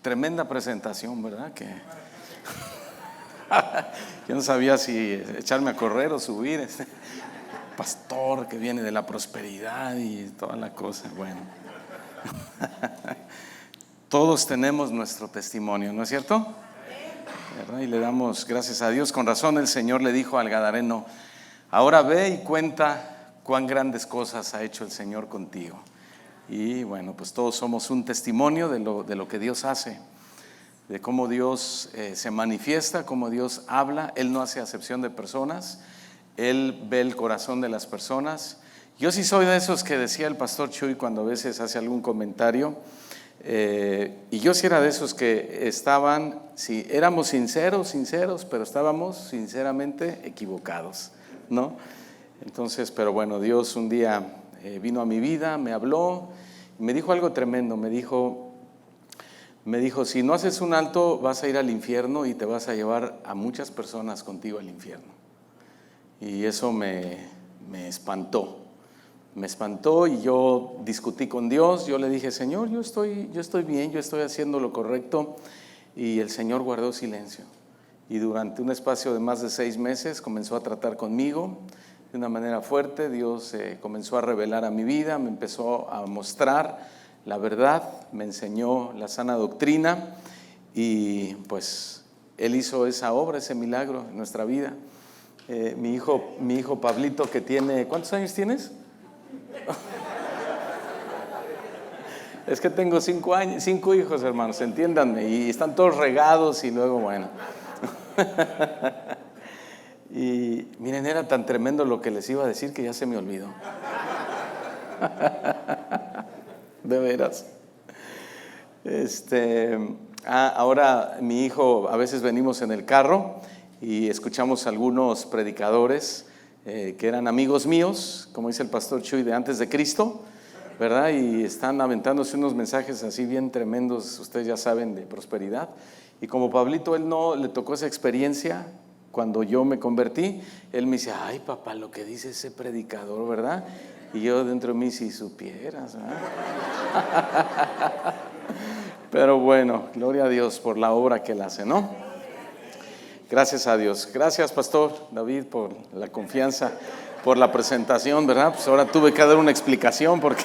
tremenda presentación, ¿verdad? Que yo no sabía si echarme a correr o subir. Pastor que viene de la prosperidad y toda la cosa. Bueno, todos tenemos nuestro testimonio, ¿no es cierto? ¿Verdad? Y le damos gracias a Dios. Con razón el Señor le dijo al gadareno: ahora ve y cuenta cuán grandes cosas ha hecho el Señor contigo. Y bueno, pues todos somos un testimonio de lo que Dios hace, de cómo Dios se manifiesta, cómo Dios habla. Él no hace acepción de personas, Él ve el corazón de las personas. Yo sí soy de esos que decía el pastor Chuy cuando a veces hace algún comentario, y yo sí era de esos que estaban, sí, éramos sinceros, pero estábamos sinceramente equivocados, ¿no? Entonces, pero bueno, Dios un día vino a mi vida, me habló, me dijo algo tremendo. Me dijo, si no haces un alto vas a ir al infierno y te vas a llevar a muchas personas contigo al infierno. Y eso me espantó. Me espantó y yo discutí con Dios. Yo le dije: Señor, yo estoy bien, yo estoy haciendo lo correcto. Y el Señor guardó silencio. Y durante un espacio de más de 6 meses comenzó a tratar conmigo de una manera fuerte. Dios comenzó a revelar a mi vida, me empezó a mostrar la verdad, me enseñó la sana doctrina, y pues Él hizo esa obra, ese milagro en nuestra vida. Mi hijo Pablito, que tiene, ¿cuántos años tienes? Es que tengo 5 hijos, hermanos, entiéndanme, y están todos regados y luego, bueno. Y miren, era tan tremendo lo que les iba a decir que ya se me olvidó. De veras. Ahora mi hijo, a veces venimos en el carro y escuchamos algunos predicadores que eran amigos míos, como dice el pastor Chuy, de antes de Cristo, ¿verdad? Y están aventándose unos mensajes así bien tremendos, ustedes ya saben, de prosperidad. Y como Pablito, él no le tocó esa experiencia cuando yo me convertí, él me dice: ay, papá, lo que dice ese predicador, ¿verdad? Y yo dentro de mí: si supieras, ¿verdad? Pero bueno, gloria a Dios por la obra que Él hace, ¿no? Gracias a Dios. Gracias, pastor David, por la confianza, por la presentación, ¿verdad? Pues ahora tuve que dar una explicación porque...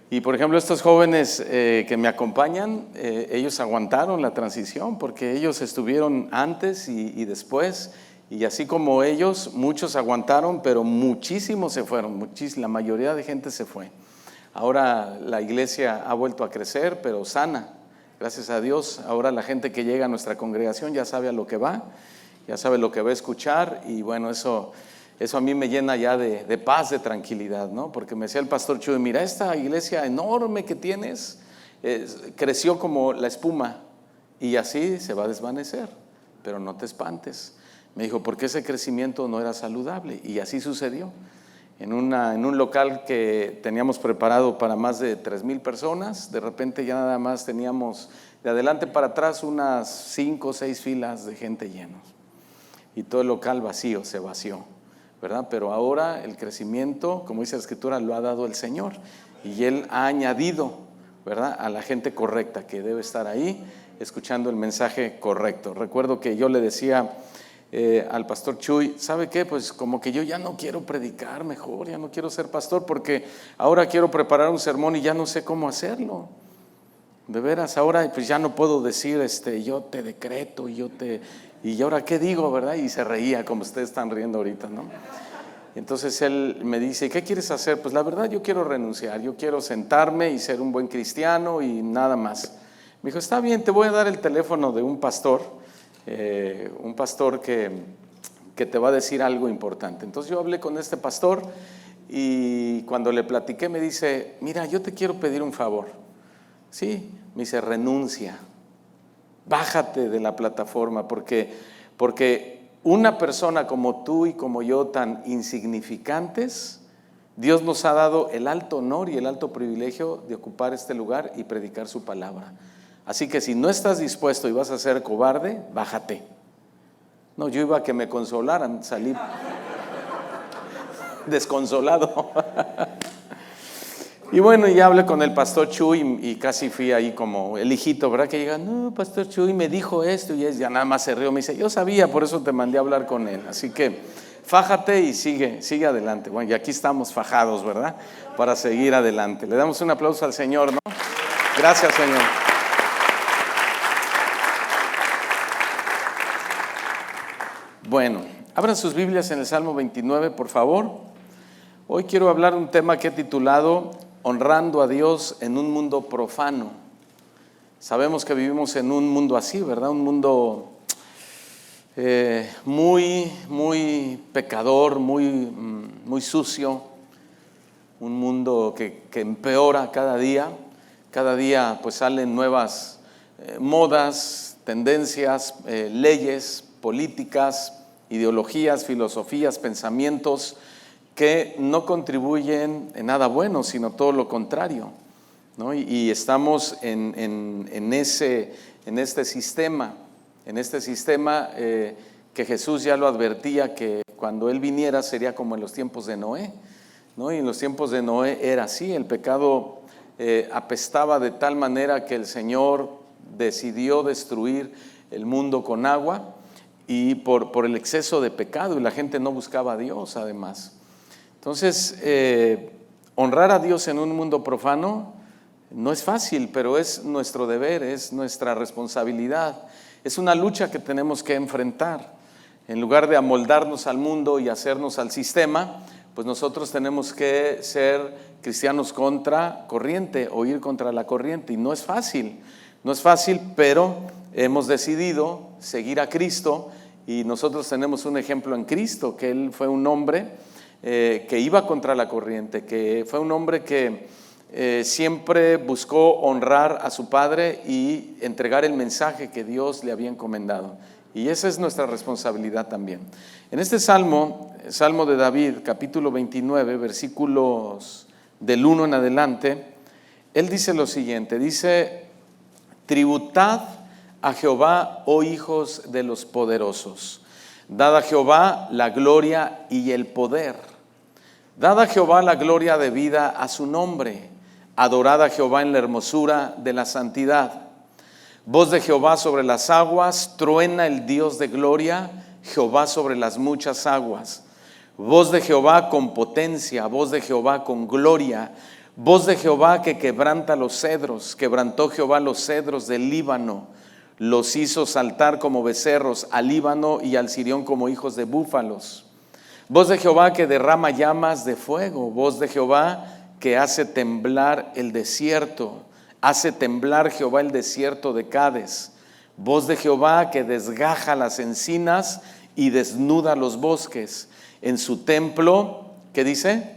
Y por ejemplo, estos jóvenes que me acompañan, ellos aguantaron la transición porque ellos estuvieron antes y después, y así como ellos, muchos aguantaron, pero muchísimos se fueron, la mayoría de gente se fue. Ahora la iglesia ha vuelto a crecer, pero sana, gracias a Dios. Ahora la gente que llega a nuestra congregación ya sabe a lo que va, ya sabe lo que va a escuchar, y bueno, eso a mí me llena ya de paz, de tranquilidad, ¿no? Porque me decía el pastor Chuy: mira, esta iglesia enorme que tienes creció como la espuma y así se va a desvanecer, pero no te espantes. Me dijo: porque ese crecimiento no era saludable, y así sucedió. En un local que teníamos preparado para más de 3,000 personas, de repente ya nada más teníamos de adelante para atrás unas 5 o 6 filas de gente llenos, y todo el local vacío, se vació, ¿verdad? Pero ahora el crecimiento, como dice la Escritura, lo ha dado el Señor, y Él ha añadido, ¿verdad?, a la gente correcta que debe estar ahí escuchando el mensaje correcto. Recuerdo que yo le decía al pastor Chuy: ¿sabe qué? Pues como que yo ya no quiero predicar, mejor ya no quiero ser pastor, porque ahora quiero preparar un sermón y ya no sé cómo hacerlo. De veras, ahora pues ya no puedo decir yo te decreto y ahora qué digo, ¿verdad? Y se reía como ustedes están riendo ahorita, ¿no? Entonces él me dice: ¿qué quieres hacer? Pues la verdad, yo quiero renunciar, yo quiero sentarme y ser un buen cristiano y nada más. Me dijo: está bien, te voy a dar el teléfono de un pastor que te va a decir algo importante. Entonces yo hablé con este pastor, y cuando le platiqué me dice: mira, yo te quiero pedir un favor. Sí, me dice: renuncia, bájate de la plataforma, porque una persona como tú y como yo, tan insignificantes, Dios nos ha dado el alto honor y el alto privilegio de ocupar este lugar y predicar su palabra. Así que si no estás dispuesto y vas a ser cobarde, bájate. No, yo iba a que me consolaran, salí desconsolado. Y bueno, ya hablé con el pastor Chuy y casi fui ahí como el hijito, ¿verdad? Que llega, no, pastor Chuy me dijo esto y ya nada más se rió. Me dice, yo sabía, por eso te mandé a hablar con él. Así que fájate y sigue adelante. Bueno, y aquí estamos fajados, ¿verdad? Para seguir adelante. Le damos un aplauso al Señor, ¿no? Gracias, Señor. Bueno, abran sus Biblias en el Salmo 29, por favor. Hoy quiero hablar de un tema que he titulado Honrando a Dios en un mundo profano. Sabemos que vivimos en un mundo así, ¿verdad? Un mundo muy pecador, muy sucio. Un mundo que empeora cada día. Cada día pues salen nuevas modas, tendencias, leyes, políticas, ideologías, filosofías, pensamientos que no contribuyen en nada bueno, sino todo lo contrario, ¿no? Y estamos en este sistema que Jesús ya lo advertía, que cuando Él viniera sería como en los tiempos de Noé, ¿no? Y en los tiempos de Noé era así, el pecado apestaba de tal manera que el Señor decidió destruir el mundo con agua y por el exceso de pecado, y la gente no buscaba a Dios además. Entonces, honrar a Dios en un mundo profano no es fácil, pero es nuestro deber, es nuestra responsabilidad. Es una lucha que tenemos que enfrentar. En lugar de amoldarnos al mundo y hacernos al sistema, pues nosotros tenemos que ser cristianos contra corriente o ir contra la corriente. Y no es fácil, pero hemos decidido seguir a Cristo y nosotros tenemos un ejemplo en Cristo, que Él fue un hombre que iba contra la corriente, que fue un hombre que siempre buscó honrar a su Padre y entregar el mensaje que Dios le había encomendado. Y esa es nuestra responsabilidad también. En este Salmo de David, capítulo 29, versículos del 1 en adelante, él dice lo siguiente, dice, tributad a Jehová, oh hijos de los poderosos. Dad a Jehová la gloria y el poder. Dad a Jehová la gloria debida a su nombre. Adorad a Jehová en la hermosura de la santidad. Voz de Jehová sobre las aguas, truena el Dios de gloria, Jehová sobre las muchas aguas. Voz de Jehová con potencia, voz de Jehová con gloria. Voz de Jehová que quebranta los cedros, quebrantó Jehová los cedros del Líbano. Los hizo saltar como becerros al Líbano y al Sirión como hijos de búfalos. Voz de Jehová que derrama llamas de fuego. Voz de Jehová que hace temblar el desierto. Hace temblar Jehová el desierto de Cades. Voz de Jehová que desgaja las encinas y desnuda los bosques. En su templo, ¿qué dice?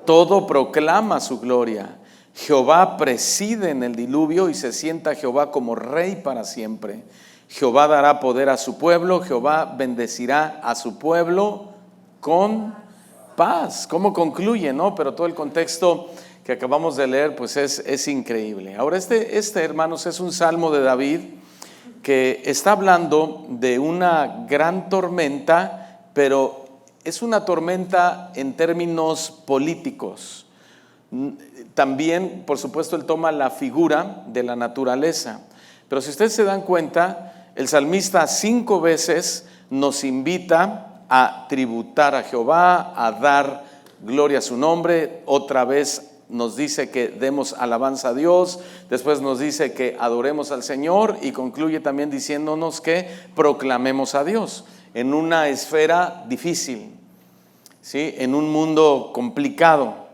Todo proclama su gloria. Jehová preside en el diluvio y se sienta Jehová como rey para siempre. Jehová dará poder a su pueblo, Jehová bendecirá a su pueblo con paz. ¿Cómo concluye, no? Pero todo el contexto que acabamos de leer, pues es increíble. Ahora este, hermanos, es un salmo de David que está hablando de una gran tormenta, pero es una tormenta en términos políticos. También, por supuesto, él toma la figura de la naturaleza. Pero si ustedes se dan cuenta, el salmista 5 veces nos invita a tributar a Jehová, a dar gloria a su nombre. Otra vez nos dice que demos alabanza a Dios, después nos dice que adoremos al Señor y concluye también diciéndonos que proclamemos a Dios en una esfera difícil, ¿sí? En un mundo complicado.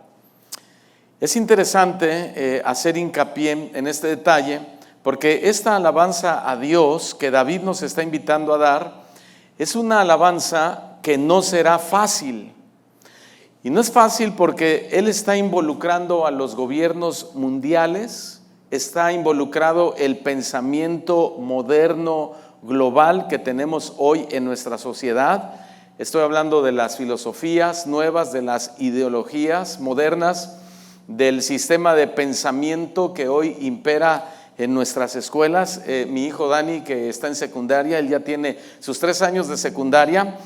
Es interesante hacer hincapié en este detalle porque esta alabanza a Dios que David nos está invitando a dar es una alabanza que no será fácil. Y no es fácil porque él está involucrando a los gobiernos mundiales, está involucrado el pensamiento moderno global que tenemos hoy en nuestra sociedad. Estoy hablando de las filosofías nuevas, de las ideologías modernas, del sistema de pensamiento que hoy impera en nuestras escuelas. Mi hijo Dani, que está en secundaria, él ya tiene sus 3 años de secundaria,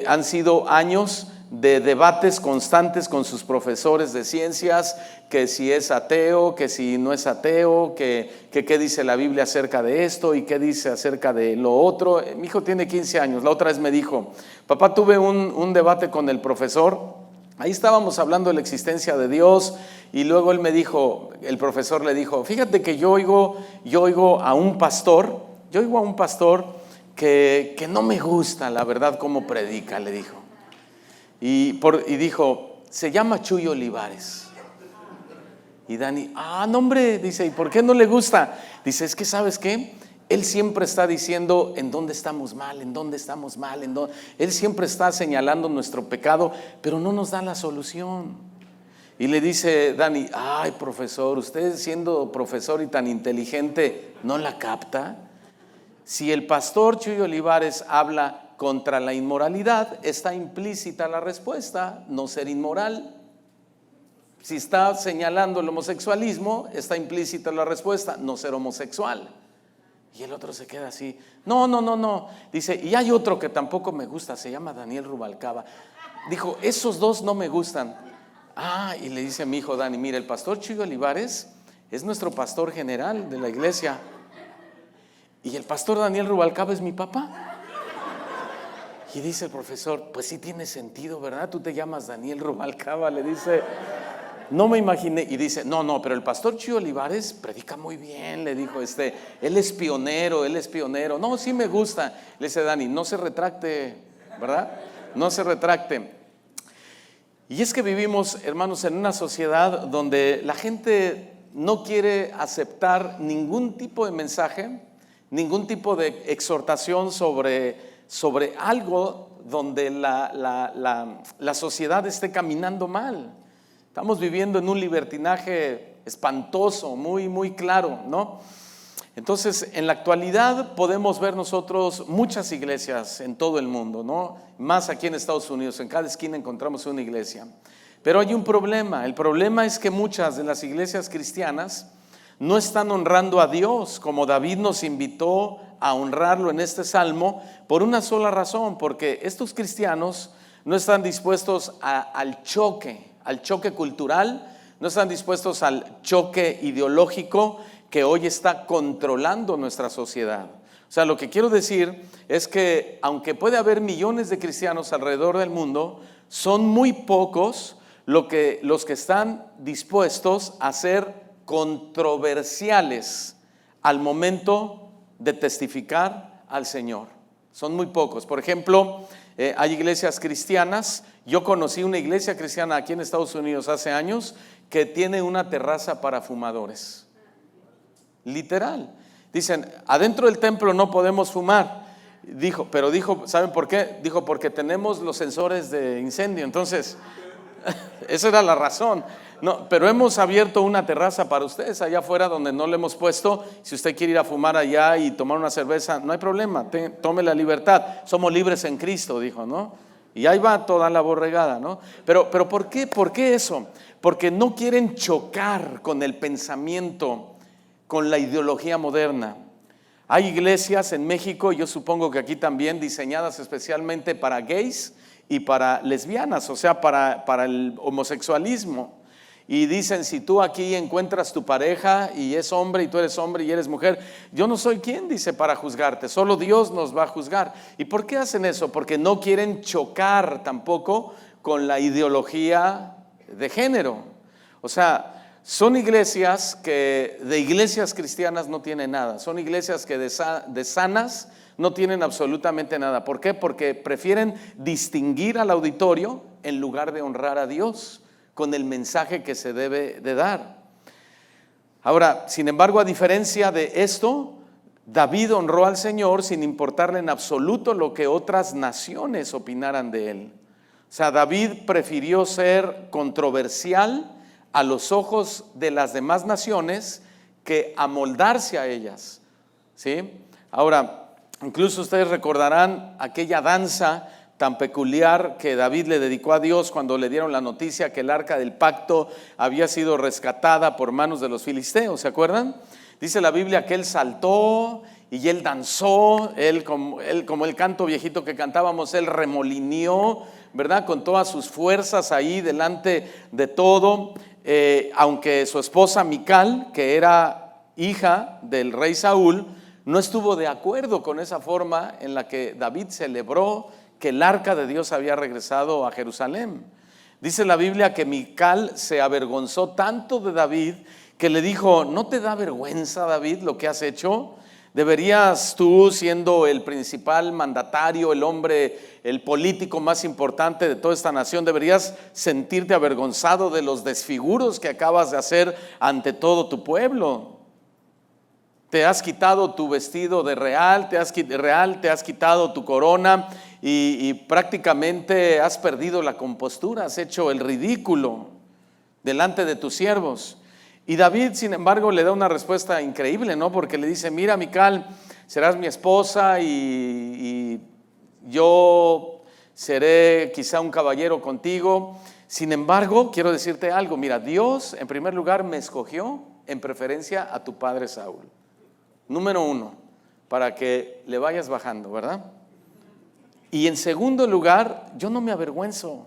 han sido años de debates constantes con sus profesores de ciencias, que si es ateo, que si no es ateo, que qué dice la Biblia acerca de esto y qué dice acerca de lo otro. Mi hijo tiene 15 años, la otra vez me dijo, papá, tuve un debate con el profesor, ahí estábamos hablando de la existencia de Dios y luego él me dijo, el profesor le dijo, fíjate que yo oigo a un pastor, que no me gusta la verdad cómo predica, le dijo. Y dijo, se llama Chuy Olivares. Y Dani, no hombre, dice, ¿y por qué no le gusta? Dice, es que ¿sabes qué? Él siempre está diciendo en dónde estamos mal, en dónde estamos mal, él siempre está señalando nuestro pecado, pero no nos da la solución. Y le dice Dani, ay profesor, usted siendo profesor y tan inteligente, ¿no la capta? Si el pastor Chuy Olivares habla contra la inmoralidad, está implícita la respuesta, no ser inmoral. Si está señalando el homosexualismo, está implícita la respuesta, no ser homosexual. Y el otro se queda así, no. Dice, y hay otro que tampoco me gusta, se llama Daniel Rubalcaba. Dijo, esos dos no me gustan. Y le dice a mi hijo Dani, mira, el pastor Chuy Olivares es nuestro pastor general de la iglesia. Y el pastor Daniel Rubalcaba es mi papá. Y dice el profesor, pues sí tiene sentido, ¿verdad? Tú te llamas Daniel Rubalcaba, le dice, no me imaginé. Y dice, no, pero el pastor Chuy Olivares predica muy bien, le dijo, él es pionero. No, sí me gusta. Le dice Dani, no se retracte, ¿verdad? No se retracte. Y es que vivimos, hermanos, en una sociedad donde la gente no quiere aceptar ningún tipo de mensaje, ningún tipo de exhortación sobre algo donde la sociedad esté caminando mal. Estamos viviendo en un libertinaje espantoso, muy, muy claro, ¿no? Entonces, en la actualidad podemos ver nosotros muchas iglesias en todo el mundo, ¿no? Más aquí en Estados Unidos, en cada esquina encontramos una iglesia. Pero hay un problema, el problema es que muchas de las iglesias cristianas no están honrando a Dios como David nos invitó a honrarlo en este salmo, por una sola razón, porque estos cristianos no están dispuestos al choque cultural, no están dispuestos al choque ideológico que hoy está controlando nuestra sociedad. O sea, lo que quiero decir es que aunque puede haber millones de cristianos alrededor del mundo, son muy pocos los que están dispuestos a ser controversiales al momento de testificar al Señor. Son muy pocos. Por ejemplo, hay iglesias cristianas. Yo conocí una iglesia cristiana aquí en Estados Unidos hace años que tiene una terraza para fumadores. Literal. Dicen, adentro del templo no podemos fumar. Dijo, ¿saben por qué? Dijo, porque tenemos los sensores de incendio. Entonces, esa era la razón. No, pero hemos abierto una terraza para ustedes allá afuera donde no le hemos puesto. Si usted quiere ir a fumar allá y tomar una cerveza, no hay problema, tome la libertad. Somos libres en Cristo, dijo, ¿no? Y ahí va toda la borregada, ¿no? Pero ¿por qué? ¿Por qué eso? Porque no quieren chocar con el pensamiento, con la ideología moderna. Hay iglesias en México, yo supongo que aquí también, diseñadas especialmente para gays y para lesbianas, o sea, para el homosexualismo. Y dicen, si tú aquí encuentras tu pareja y es hombre y tú eres hombre y eres mujer, yo no soy quien, dice, para juzgarte, solo Dios nos va a juzgar. ¿Y por qué hacen eso? Porque no quieren chocar tampoco con la ideología de género. O sea, son iglesias que de iglesias cristianas no tienen nada, son iglesias que de sanas no tienen absolutamente nada. ¿Por qué? Porque prefieren distinguir al auditorio en lugar de honrar a Dios con el mensaje que se debe de dar. Ahora, sin embargo, a diferencia de esto, David honró al Señor sin importarle en absoluto lo que otras naciones opinaran de él. O sea, David prefirió ser controversial a los ojos de las demás naciones que amoldarse a ellas, ¿sí? Ahora, incluso ustedes recordarán aquella danza tan peculiar que David le dedicó a Dios cuando le dieron la noticia que el arca del pacto había sido rescatada por manos de los filisteos, ¿se acuerdan? Dice la Biblia que él saltó y él danzó, él como el canto viejito que cantábamos, él remolineó, ¿verdad? Con todas sus fuerzas ahí delante de todo, aunque su esposa Mical, que era hija del rey Saúl, no estuvo de acuerdo con esa forma en la que David celebró que el arca de Dios había regresado a Jerusalén. Dice la Biblia que Mical se avergonzó tanto de David que le dijo: ¿no te da vergüenza, David, lo que has hecho? Deberías tú, siendo el principal mandatario, el hombre, el político más importante de toda esta nación, deberías sentirte avergonzado de los desfiguros que acabas de hacer ante todo tu pueblo. Te has quitado tu vestido de real, te has quitado tu corona y prácticamente has perdido la compostura, has hecho el ridículo delante de tus siervos. Y David, sin embargo, le da una respuesta increíble, ¿no? Porque le dice: mira, Mical, serás mi esposa y yo seré quizá un caballero contigo. Sin embargo, quiero decirte algo. Mira, Dios en primer lugar me escogió en preferencia a tu padre Saúl. Número 1, para que le vayas bajando, ¿verdad? Y en segundo lugar, yo no me avergüenzo.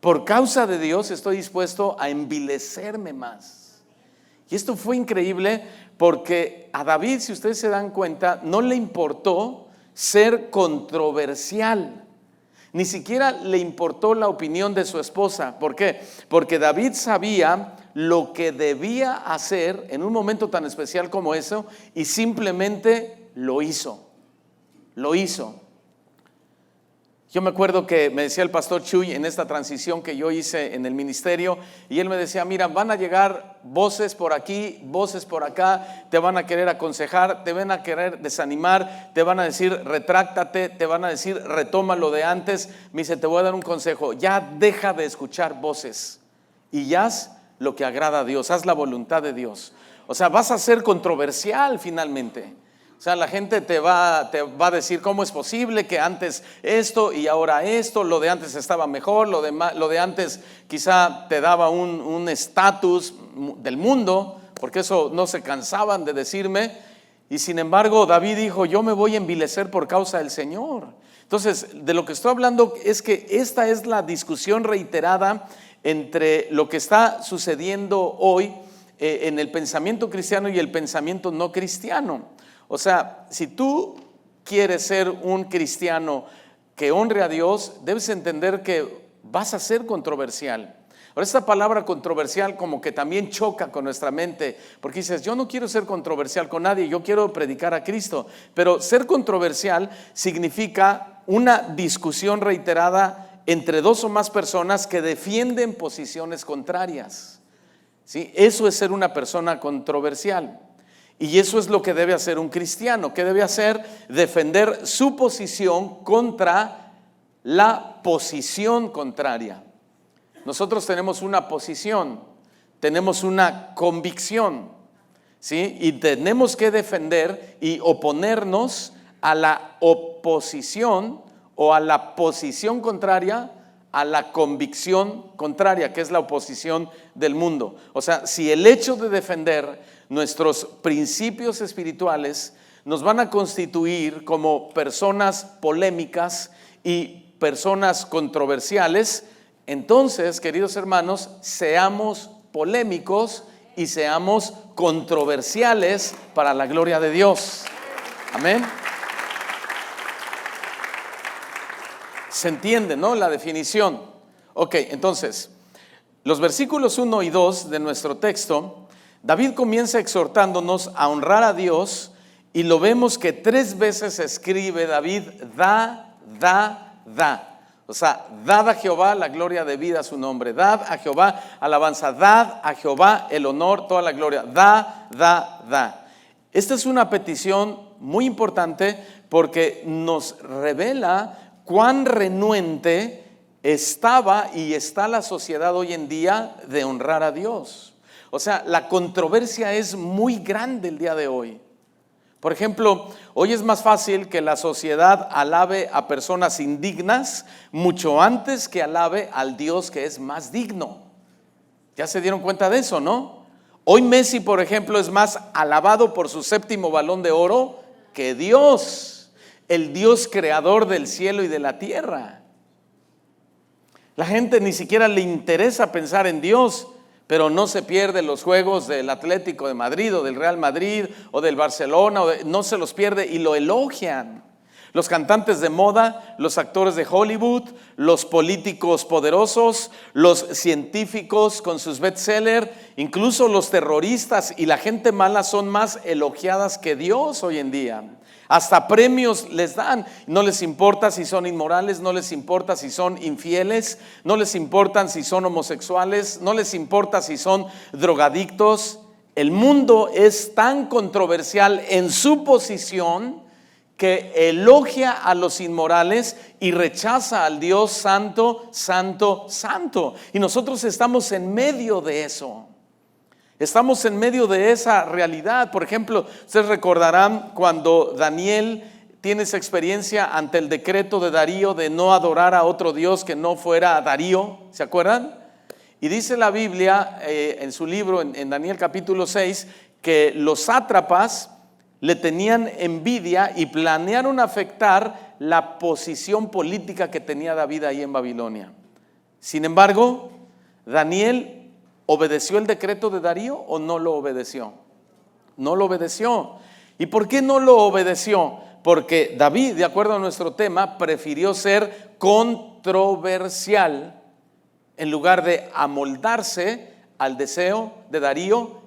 Por causa de Dios estoy dispuesto a envilecerme más. Y esto fue increíble porque a David, si ustedes se dan cuenta, no le importó ser controversial. Ni siquiera le importó la opinión de su esposa. ¿Por qué? Porque David sabía lo que debía hacer en un momento tan especial como eso y simplemente lo hizo. Lo hizo. Yo me acuerdo que me decía el pastor Chuy en esta transición que yo hice en el ministerio, y él me decía: mira, van a llegar voces por aquí, voces por acá, te van a querer aconsejar, te van a querer desanimar, te van a decir retráctate, te van a decir retoma lo de antes. Me dice: te voy a dar un consejo, ya deja de escuchar voces y haz lo que agrada a Dios, haz la voluntad de Dios. O sea, vas a ser controversial finalmente. O sea, la gente te va a decir: ¿cómo es posible que antes esto y ahora esto? Lo de antes estaba mejor, lo de antes quizá te daba un estatus del mundo, porque eso no se cansaban de decirme. Y sin embargo, David dijo: yo me voy a envilecer por causa del Señor. Entonces, de lo que estoy hablando es que esta es la discusión reiterada entre lo que está sucediendo hoy en el pensamiento cristiano y el pensamiento no cristiano. O sea, si tú quieres ser un cristiano que honre a Dios, debes entender que vas a ser controversial. Ahora, esta palabra controversial como que también choca con nuestra mente, porque dices: yo no quiero ser controversial con nadie, yo quiero predicar a Cristo. Pero ser controversial significa una discusión reiterada entre dos o más personas que defienden posiciones contrarias, ¿sí? Eso es ser una persona controversial. Y eso es lo que debe hacer un cristiano. ¿Qué debe hacer? Defender su posición contra la posición contraria. Nosotros tenemos una posición, tenemos una convicción, ¿sí? Y tenemos que defender y oponernos a la oposición o a la posición contraria a la convicción contraria, que es la oposición del mundo. O sea, si el hecho de defender nuestros principios espirituales nos van a constituir como personas polémicas y personas controversiales, entonces, queridos hermanos, seamos polémicos y seamos controversiales para la gloria de Dios. Amén. ¿Se entiende, no? La definición. Ok, entonces, los versículos 1 y 2 de nuestro texto, David comienza exhortándonos a honrar a Dios, y lo vemos que 3 veces escribe David: da. O sea, dad a Jehová la gloria debida a su nombre, dad a Jehová alabanza, dad a Jehová el honor, toda la gloria, da. Esta es una petición muy importante porque nos revela cuán renuente estaba y está la sociedad hoy en día de honrar a Dios. O sea, la controversia es muy grande el día de hoy. Por ejemplo, hoy es más fácil que la sociedad alabe a personas indignas mucho antes que alabe al Dios que es más digno. ¿Ya se dieron cuenta de eso, no? Hoy Messi, por ejemplo, es más alabado por su 7º Balón de Oro que Dios, el Dios creador del cielo y de la tierra. La gente ni siquiera le interesa pensar en Dios, pero no se pierde los juegos del Atlético de Madrid o del Real Madrid o del Barcelona, no se los pierde y lo elogian. Los cantantes de moda, los actores de Hollywood, los políticos poderosos, los científicos con sus bestsellers, incluso los terroristas y la gente mala son más elogiadas que Dios hoy en día. Hasta premios les dan. No les importa si son inmorales, no les importa si son infieles, no les importa si son homosexuales, no les importa si son drogadictos. El mundo es tan controversial en su posición que elogia a los inmorales y rechaza al Dios santo, santo, santo. Y nosotros estamos en medio de eso. Estamos en medio de esa realidad. Por ejemplo, ustedes recordarán cuando Daniel tiene esa experiencia ante el decreto de Darío de no adorar a otro Dios que no fuera Darío. ¿Se acuerdan? Y dice la Biblia en su libro, en Daniel capítulo 6, que los sátrapas le tenían envidia y planearon afectar la posición política que tenía David ahí en Babilonia. Sin embargo, Daniel ¿obedeció el decreto de Darío o no lo obedeció? No lo obedeció. ¿Y por qué no lo obedeció? Porque David, de acuerdo a nuestro tema, prefirió ser controversial en lugar de amoldarse al deseo de Darío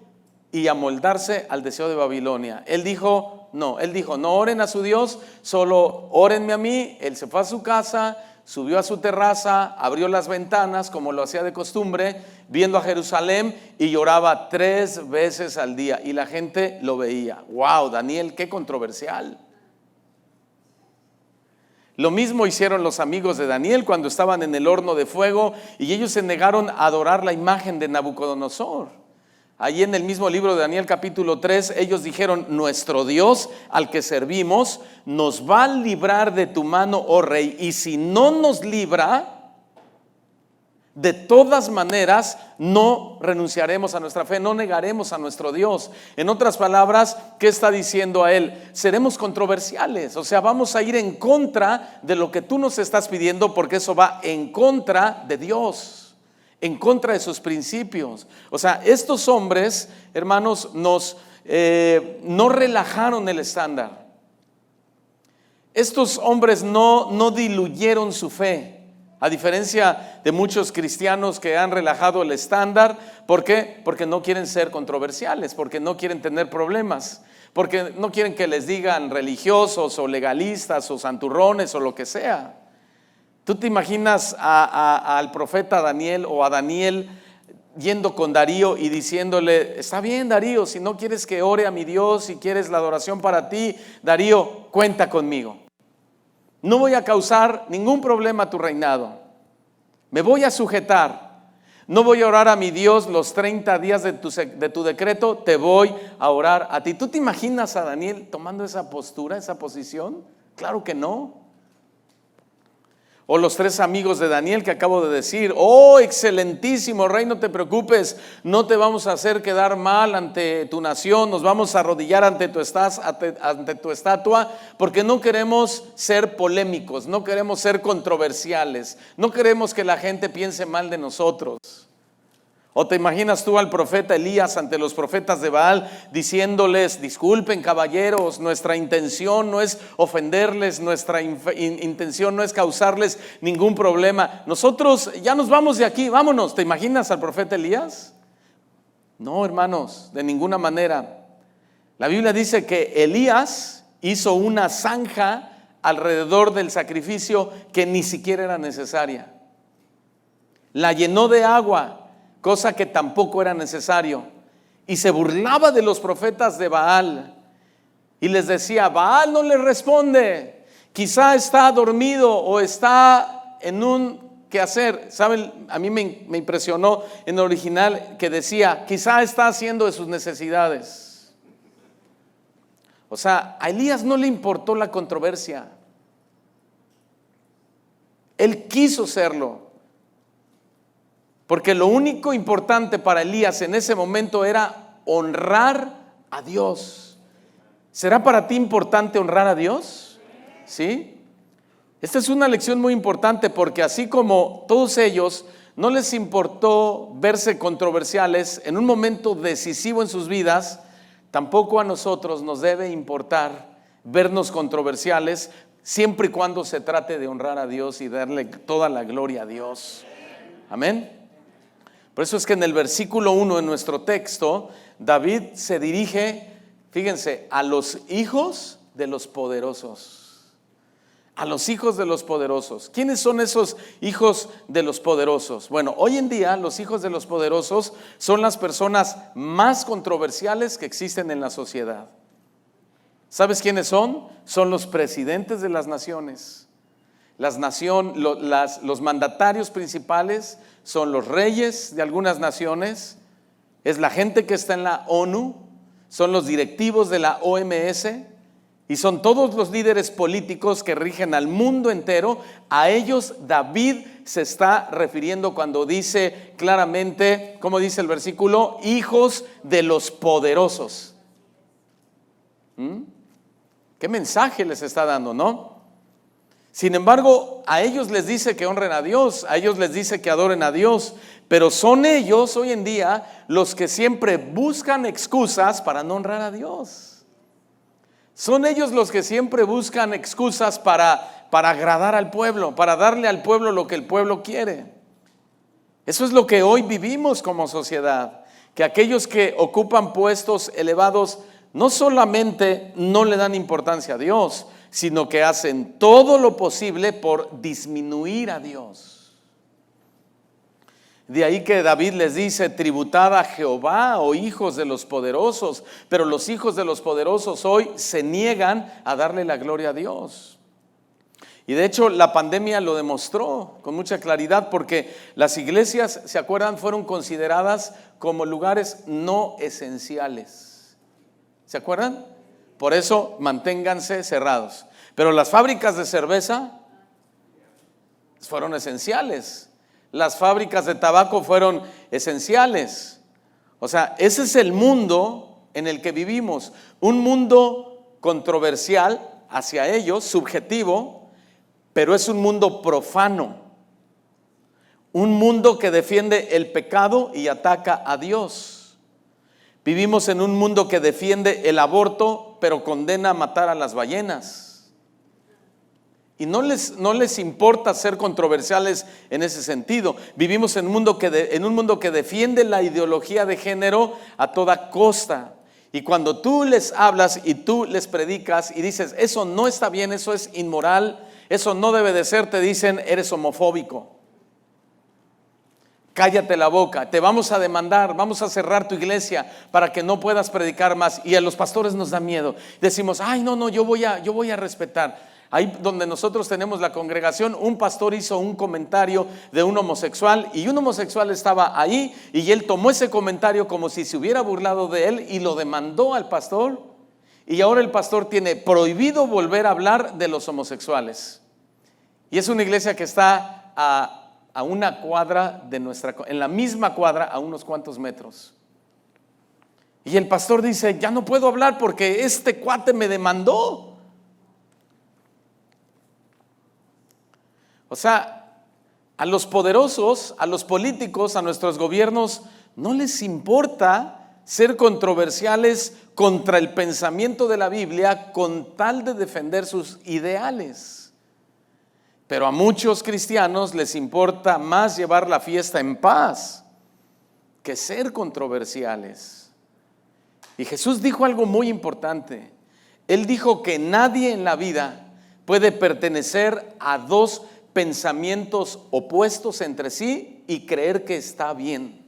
y amoldarse al deseo de Babilonia. Él dijo, no oren a su Dios, solo órenme a mí. Él se fue a su casa, subió a su terraza, abrió las ventanas como lo hacía de costumbre, viendo a Jerusalén, y lloraba 3 veces al día y la gente lo veía. Wow, Daniel, qué controversial. Lo mismo hicieron los amigos de Daniel cuando estaban en el horno de fuego y ellos se negaron a adorar la imagen de Nabucodonosor. Allí en el mismo libro de Daniel capítulo 3, ellos dijeron, nuestro Dios al que servimos nos va a librar de tu mano, oh rey, y si no nos libra, de todas maneras no renunciaremos a nuestra fe, no negaremos a nuestro Dios. En otras palabras, ¿qué está diciendo a él? Seremos controversiales, o sea, vamos a ir en contra de lo que tú nos estás pidiendo, porque eso va en contra de Dios, en contra de sus principios. O sea, estos hombres, hermanos, no relajaron el estándar. Estos hombres no diluyeron su fe, a diferencia de muchos cristianos que han relajado el estándar. ¿Por qué? Porque no quieren ser controversiales, porque no quieren tener problemas, porque no quieren que les digan religiosos o legalistas o santurrones o lo que sea. ¿Tú te imaginas al profeta Daniel o a Daniel yendo con Darío y diciéndole, está bien Darío, si no quieres que ore a mi Dios, si quieres la adoración para ti, Darío, cuenta conmigo. No voy a causar ningún problema a tu reinado. Me voy a sujetar. No voy a orar a mi Dios los 30 días de tu decreto, te voy a orar a ti. ¿Tú te imaginas a Daniel tomando esa postura, esa posición? Claro que no. O los 3 amigos de Daniel que acabo de decir, oh excelentísimo rey, no te preocupes, no te vamos a hacer quedar mal ante tu nación, nos vamos a arrodillar ante tu estatua, porque no queremos ser polémicos, no queremos ser controversiales, no queremos que la gente piense mal de nosotros. ¿O te imaginas tú al profeta Elías ante los profetas de Baal diciéndoles, disculpen caballeros, nuestra intención no es ofenderles, nuestra intención no es causarles ningún problema, nosotros ya nos vamos de aquí, vámonos? ¿Te imaginas al profeta Elías? No, hermanos, de ninguna manera. La Biblia dice que Elías hizo una zanja alrededor del sacrificio que ni siquiera era necesaria. La llenó de agua, cosa que tampoco era necesario, y se burlaba de los profetas de Baal y les decía, Baal no le responde, quizá está dormido o está en un quehacer. ¿Saben? A mí me impresionó en el original que decía, quizá está haciendo de sus necesidades. O sea, a Elías no le importó la controversia, él quiso serlo. Porque lo único importante para Elías en ese momento era honrar a Dios. ¿Será para ti importante honrar a Dios? ¿Sí? Esta es una lección muy importante porque así como todos ellos no les importó verse controversiales en un momento decisivo en sus vidas, tampoco a nosotros nos debe importar vernos controversiales siempre y cuando se trate de honrar a Dios y darle toda la gloria a Dios. Amén. Por eso es que en el versículo 1 de nuestro texto, David se dirige, fíjense, a los hijos de los poderosos. A los hijos de los poderosos. ¿Quiénes son esos hijos de los poderosos? Bueno, hoy en día los hijos de los poderosos son las personas más controversiales que existen en la sociedad. ¿Sabes quiénes son? Son los presidentes de las naciones. Los mandatarios principales son los reyes de algunas naciones, es la gente que está en la ONU, son los directivos de la OMS y son todos los líderes políticos que rigen al mundo entero. A ellos David se está refiriendo cuando dice claramente, como dice el versículo, hijos de los poderosos. ¿Qué mensaje les está dando, no? Sin embargo, a ellos les dice que honren a Dios, a ellos les dice que adoren a Dios, pero son ellos hoy en día los que siempre buscan excusas para no honrar a Dios. Son ellos los que siempre buscan excusas para agradar al pueblo, para darle al pueblo lo que el pueblo quiere. Eso es lo que hoy vivimos como sociedad, que aquellos que ocupan puestos elevados no solamente no le dan importancia a Dios, sino que hacen todo lo posible por disminuir a Dios. De ahí que David les dice, tributad a Jehová, oh hijos de los poderosos, pero los hijos de los poderosos hoy se niegan a darle la gloria a Dios. Y de hecho la pandemia lo demostró con mucha claridad, porque las iglesias, ¿se acuerdan?, fueron consideradas como lugares no esenciales. ¿Se acuerdan? Por eso manténganse cerrados. Pero las fábricas de cerveza fueron esenciales. Las fábricas de tabaco fueron esenciales. O sea, ese es el mundo en el que vivimos. Un mundo controversial hacia ellos, subjetivo, pero es un mundo profano. Un mundo que defiende el pecado y ataca a Dios. Vivimos en un mundo que defiende el aborto, pero condena a matar a las ballenas. Y no les importa ser controversiales en ese sentido. Vivimos en un mundo que defiende la ideología de género a toda costa. Y cuando tú les hablas y tú les predicas y dices, eso no está bien, eso es inmoral, eso no debe de ser, te dicen, eres homofóbico. Cállate la boca, te vamos a demandar, vamos a cerrar tu iglesia para que no puedas predicar más. Y a los pastores nos da miedo. Decimos, ay, no, yo voy a respetar. Ahí donde nosotros tenemos la congregación, un pastor hizo un comentario de un homosexual y un homosexual estaba ahí y él tomó ese comentario como si se hubiera burlado de él y lo demandó al pastor. Y ahora el pastor tiene prohibido volver a hablar de los homosexuales. Y es una iglesia que está a una cuadra en la misma cuadra, a unos cuantos metros. Y el pastor dice, ya no puedo hablar porque este cuate me demandó. O sea, a los poderosos, a los políticos, a nuestros gobiernos, no les importa ser controversiales contra el pensamiento de la Biblia con tal de defender sus ideales. Pero a muchos cristianos les importa más llevar la fiesta en paz que ser controversiales. Y Jesús dijo algo muy importante. Él dijo que nadie en la vida puede pertenecer a dos pensamientos opuestos entre sí y creer que está bien.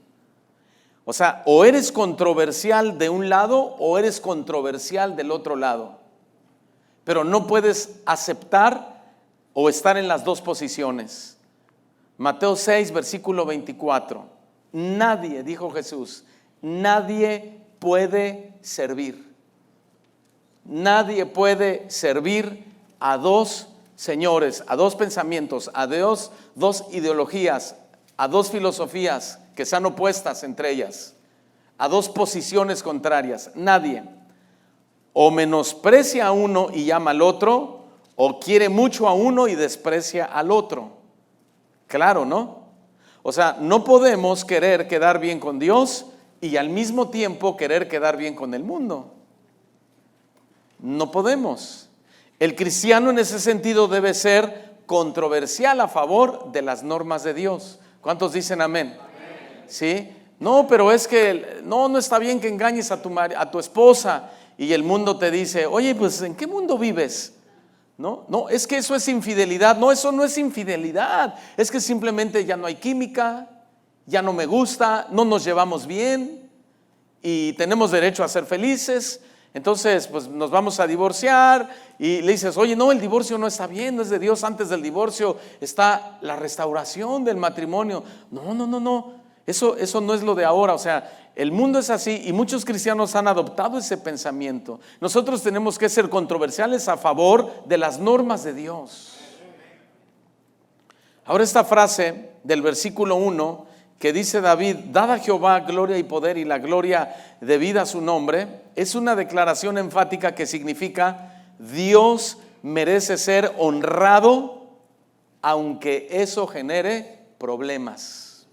O sea, o eres controversial de un lado o eres controversial del otro lado. Pero no puedes aceptar o estar en las dos posiciones. Mateo 6, versículo 24. Nadie, dijo Jesús, nadie puede servir. Nadie puede servir a dos señores, a dos pensamientos, a dos ideologías, a dos filosofías que están opuestas entre ellas, a dos posiciones contrarias. Nadie. o menosprecia a uno y llama al otro, o quiere mucho a uno y desprecia al otro. Claro, ¿no? O sea, no podemos querer quedar bien con Dios y al mismo tiempo querer quedar bien con el mundo. No podemos. El cristiano en ese sentido debe ser controversial a favor de las normas de Dios. ¿Cuántos dicen amén? Amén. ¿Sí? No, pero es que no está bien que engañes a tu esposa, y el mundo te dice, oye, pues ¿en qué mundo vives? No, es que eso es infidelidad. No, eso no es infidelidad. Es que simplemente ya no hay química, ya no me gusta, no nos llevamos bien y tenemos derecho a ser felices. Entonces, pues nos vamos a divorciar y le dices, oye, no, el divorcio no está bien, no es de Dios. Antes del divorcio está la restauración del matrimonio. No. Eso no es lo de ahora. O sea, el mundo es así y muchos cristianos han adoptado ese pensamiento. Nosotros tenemos que ser controversiales a favor de las normas de Dios. Ahora esta frase del versículo 1 que dice David, dad a Jehová gloria y poder y la gloria debida a su nombre, es una declaración enfática que significa Dios merece ser honrado aunque eso genere problemas.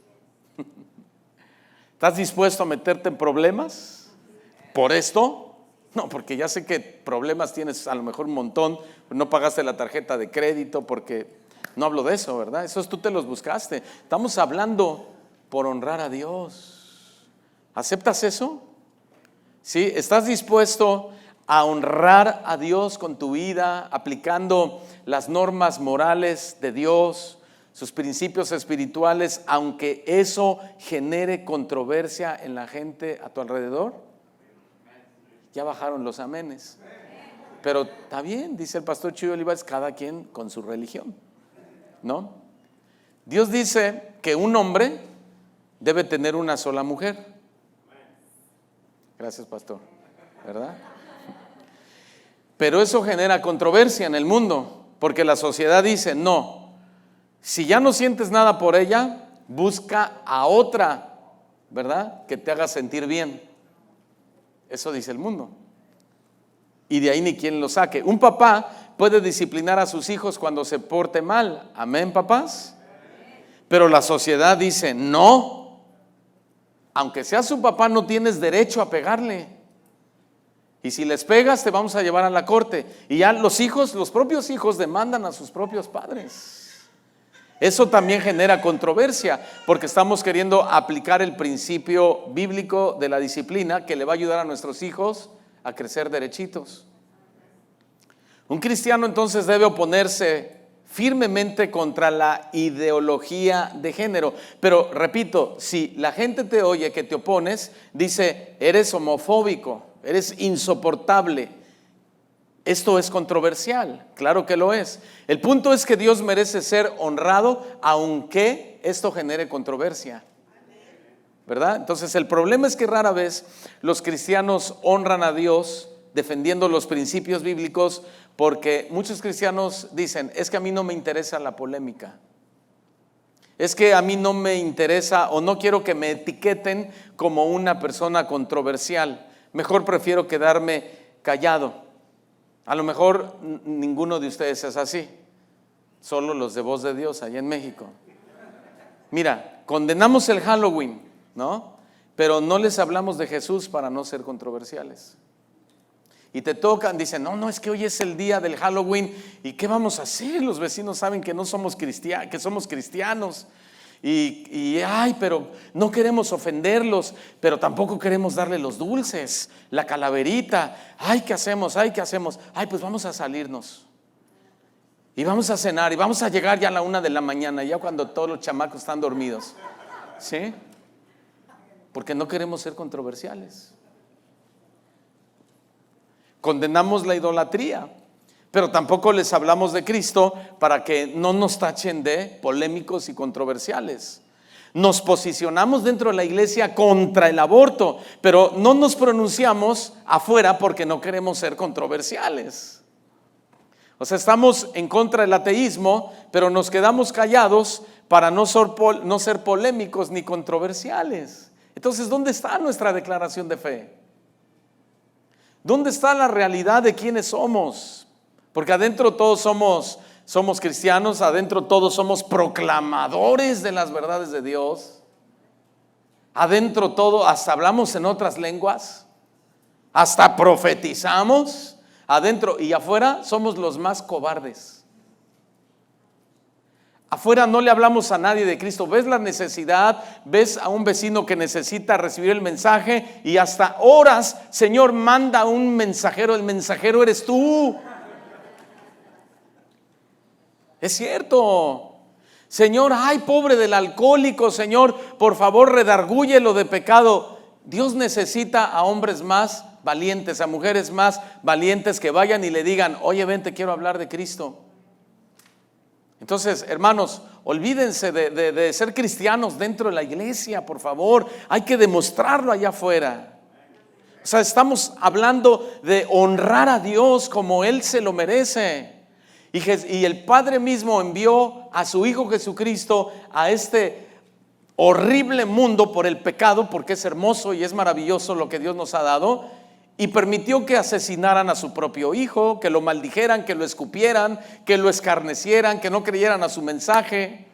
¿Estás dispuesto a meterte en problemas por esto? No, porque ya sé que problemas tienes a lo mejor un montón. No pagaste la tarjeta de crédito, porque no hablo de eso, ¿verdad? Esos tú te los buscaste. Estamos hablando por honrar a Dios. ¿Aceptas eso? ¿Sí? ¿Estás dispuesto a honrar a Dios con tu vida, aplicando las normas morales de Dios, sus principios espirituales, aunque eso genere controversia en la gente a tu alrededor? Ya bajaron los amenes. Pero está bien, dice el pastor Chuy Olivares, cada quien con su religión, ¿no? Dios dice que un hombre debe tener una sola mujer. Gracias, pastor, ¿verdad? Pero eso genera controversia en el mundo, porque la sociedad dice, no, si ya no sientes nada por ella, busca a otra, ¿verdad?, que te haga sentir bien. Eso dice el mundo. Y de ahí ni quien lo saque. Un papá puede disciplinar a sus hijos cuando se porte mal. Amén, papás. Pero la sociedad dice, no, aunque sea su papá, no tienes derecho a pegarle. Y si les pegas, te vamos a llevar a la corte. Y ya los propios hijos demandan a sus propios padres. Eso también genera controversia, porque estamos queriendo aplicar el principio bíblico de la disciplina que le va a ayudar a nuestros hijos a crecer derechitos. Un cristiano entonces debe oponerse firmemente contra la ideología de género. Pero repito, si la gente te oye que te opones, dice, eres homofóbico, eres insoportable. Esto es controversial, claro que lo es. El punto es que Dios merece ser honrado aunque esto genere controversia, ¿verdad? Entonces el problema es que rara vez los cristianos honran a Dios defendiendo los principios bíblicos, porque muchos cristianos dicen, es que a mí no me interesa la polémica, es que a mí no me interesa o no quiero que me etiqueten como una persona controversial, mejor prefiero quedarme callado. A lo mejor ninguno de ustedes es así, solo los de Voz de Dios allá en México. Mira, condenamos el Halloween, ¿no? Pero no les hablamos de Jesús para no ser controversiales. Y te tocan, dicen, no, es que hoy es el día del Halloween, ¿y qué vamos a hacer? Los vecinos saben que no somos cristianos, que somos cristianos. Pero no queremos ofenderlos, pero tampoco queremos darle los dulces, la calaverita. ¿Qué hacemos? Pues vamos a salirnos y vamos a cenar y vamos a llegar ya a la 1 de la mañana, ya cuando todos los chamacos están dormidos, ¿sí? Porque no queremos ser controversiales. Condenamos la idolatría, pero tampoco les hablamos de Cristo para que no nos tachen de polémicos y controversiales. Nos posicionamos dentro de la iglesia contra el aborto, pero no nos pronunciamos afuera porque no queremos ser controversiales. O sea, estamos en contra del ateísmo, pero nos quedamos callados para no ser polémicos ni controversiales. Entonces, ¿dónde está nuestra declaración de fe? ¿Dónde está la realidad de quiénes somos? Porque adentro todos somos cristianos, adentro todos somos proclamadores de las verdades de Dios. Adentro todo, hasta hablamos en otras lenguas, hasta profetizamos. Adentro y afuera somos los más cobardes. Afuera no le hablamos a nadie de Cristo. Ves la necesidad, ves a un vecino que necesita recibir el mensaje y hasta horas, Señor, manda un mensajero. El mensajero eres tú. Es cierto. Señor, ay, pobre del alcohólico, Señor, por favor redargúyelo de pecado. Dios necesita a hombres más valientes, a mujeres más valientes que vayan y le digan, oye, ven, te quiero hablar de Cristo. Entonces, hermanos, olvídense de ser cristianos dentro de la iglesia, por favor. Hay que demostrarlo allá afuera. O sea, estamos hablando de honrar a Dios como Él se lo merece. Y el Padre mismo envió a su Hijo Jesucristo a este horrible mundo por el pecado, porque es hermoso y es maravilloso lo que Dios nos ha dado. Y permitió que asesinaran a su propio hijo, que lo maldijeran, que lo escupieran, que lo escarnecieran, que no creyeran a su mensaje.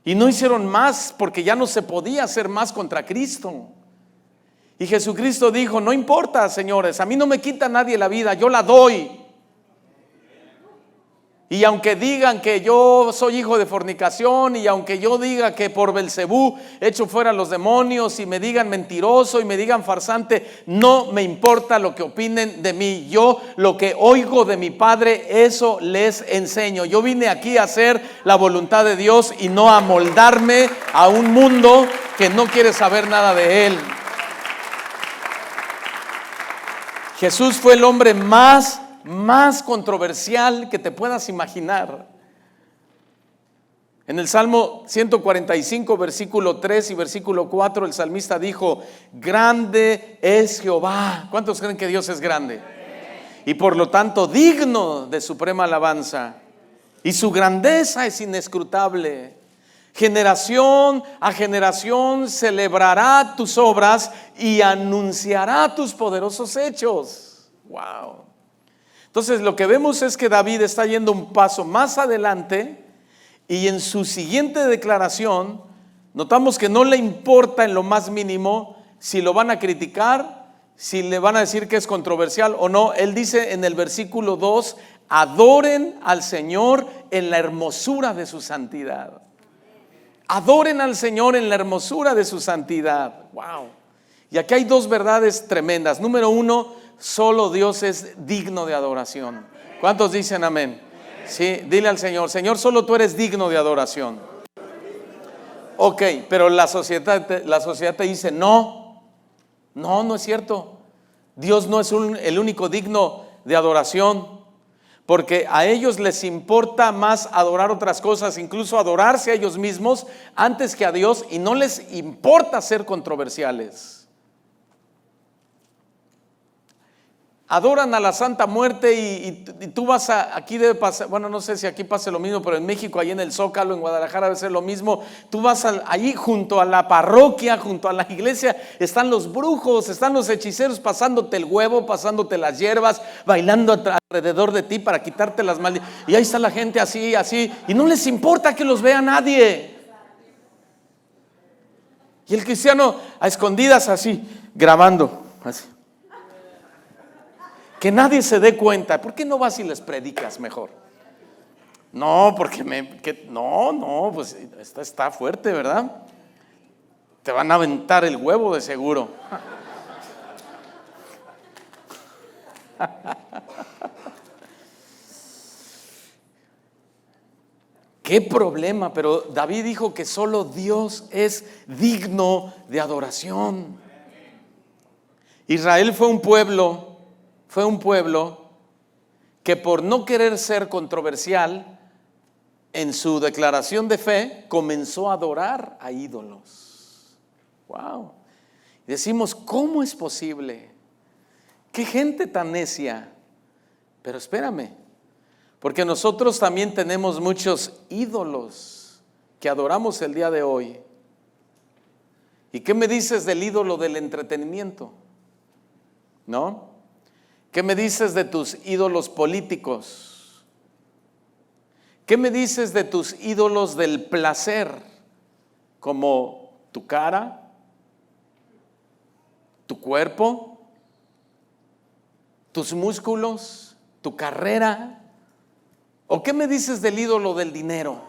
Y no hicieron más porque ya no se podía hacer más contra Cristo. Y Jesucristo dijo, no importa, señores, a mí no me quita nadie la vida, yo la doy. Y aunque digan que yo soy hijo de fornicación, y aunque yo diga que por Belcebú echo fuera los demonios, y me digan mentiroso y me digan farsante, no me importa lo que opinen de mí. Yo lo que oigo de mi Padre, eso les enseño. Yo vine aquí a hacer la voluntad de Dios y no a moldarme a un mundo que no quiere saber nada de Él. Jesús fue el hombre más controversial que te puedas imaginar. En el Salmo 145, versículo 3 y versículo 4, el salmista dijo, grande es Jehová. ¿Cuántos creen que Dios es grande? Y por lo tanto digno de suprema alabanza. Y su grandeza es inescrutable. Generación a generación celebrará tus obras y anunciará tus poderosos hechos. Wow. Entonces lo que vemos es que David está yendo un paso más adelante y en su siguiente declaración notamos que no le importa en lo más mínimo si lo van a criticar, si le van a decir que es controversial o no. Él dice en el versículo 2, adoren al Señor en la hermosura de su santidad. Adoren al Señor en la hermosura de su santidad. Wow. Y aquí hay dos verdades tremendas. Número uno, solo Dios es digno de adoración. ¿Cuántos dicen amén? Sí, dile al Señor, Señor, solo tú eres digno de adoración. Ok, pero la sociedad te dice, no es cierto. Dios no es el único digno de adoración, porque a ellos les importa más adorar otras cosas, incluso adorarse a ellos mismos antes que a Dios, y no les importa ser controversiales. Adoran a la Santa Muerte y tú vas aquí debe pasar, bueno, no sé si aquí pase lo mismo, pero en México, ahí en el Zócalo, en Guadalajara debe ser lo mismo. Tú vas ahí junto a la parroquia, junto a la iglesia, están los brujos, están los hechiceros pasándote el huevo, pasándote las hierbas, bailando alrededor de ti para quitarte las maldiciones. Y ahí está la gente así, y no les importa que los vea nadie. Y el cristiano a escondidas así, grabando, así. Que nadie se dé cuenta. ¿Por qué no vas y les predicas mejor? No, porque pues esta está fuerte, ¿verdad? Te van a aventar el huevo de seguro. Qué problema, pero David dijo que solo Dios es digno de adoración. Israel fue un pueblo que por no querer ser controversial en su declaración de fe comenzó a adorar a ídolos. Wow. Decimos, ¿cómo es posible? ¿Qué gente tan necia? Pero espérame, porque nosotros también tenemos muchos ídolos que adoramos el día de hoy. ¿Y qué me dices del ídolo del entretenimiento? ¿No? ¿Qué me dices de tus ídolos políticos? ¿Qué me dices de tus ídolos del placer? Como tu cara, tu cuerpo, tus músculos, tu carrera. ¿O qué me dices del ídolo del dinero?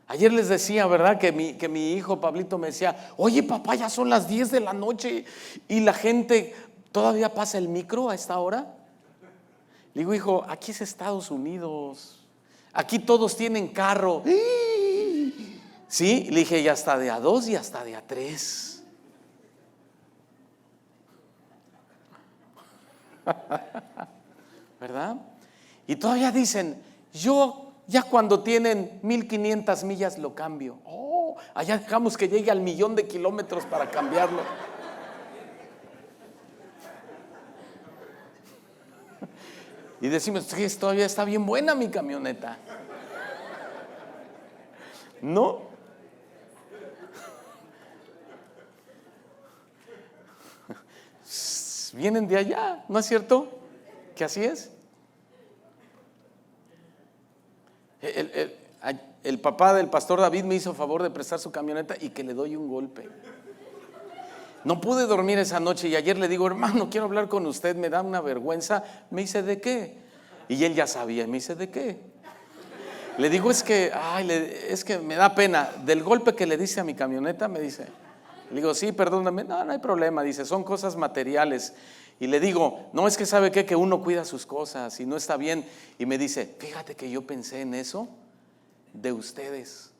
Ayer les decía, ¿verdad? Que mi hijo Pablito me decía, oye papá, ya son las 10 de la noche y la gente todavía pasa el micro a esta hora. Le digo, hijo, aquí es Estados Unidos, aquí todos tienen carro. Sí, le dije, y hasta de a 2 y hasta de a 3. ¿Verdad? Y todavía dicen, yo ya cuando tienen 1500 millas lo cambio. Oh, allá dejamos que llegue al 1,000,000 de kilómetros para cambiarlo. Y decimos, sí, todavía está bien buena mi camioneta. ¿No? Vienen de allá, ¿no es cierto? ¿Que así es? El papá del pastor David me hizo favor de prestar su camioneta y que le doy un golpe. No pude dormir esa noche y ayer le digo, hermano, quiero hablar con usted, me da una vergüenza. Me dice, ¿de qué? Y él ya sabía, me dice, ¿de qué? Le digo, es que me da pena. Del golpe que le dice a mi camioneta, me dice. Le digo, sí, perdóname. No, no hay problema. Dice, son cosas materiales. Y le digo, no, es que sabe qué, que uno cuida sus cosas y no está bien. Y me dice, fíjate que yo pensé en eso de ustedes.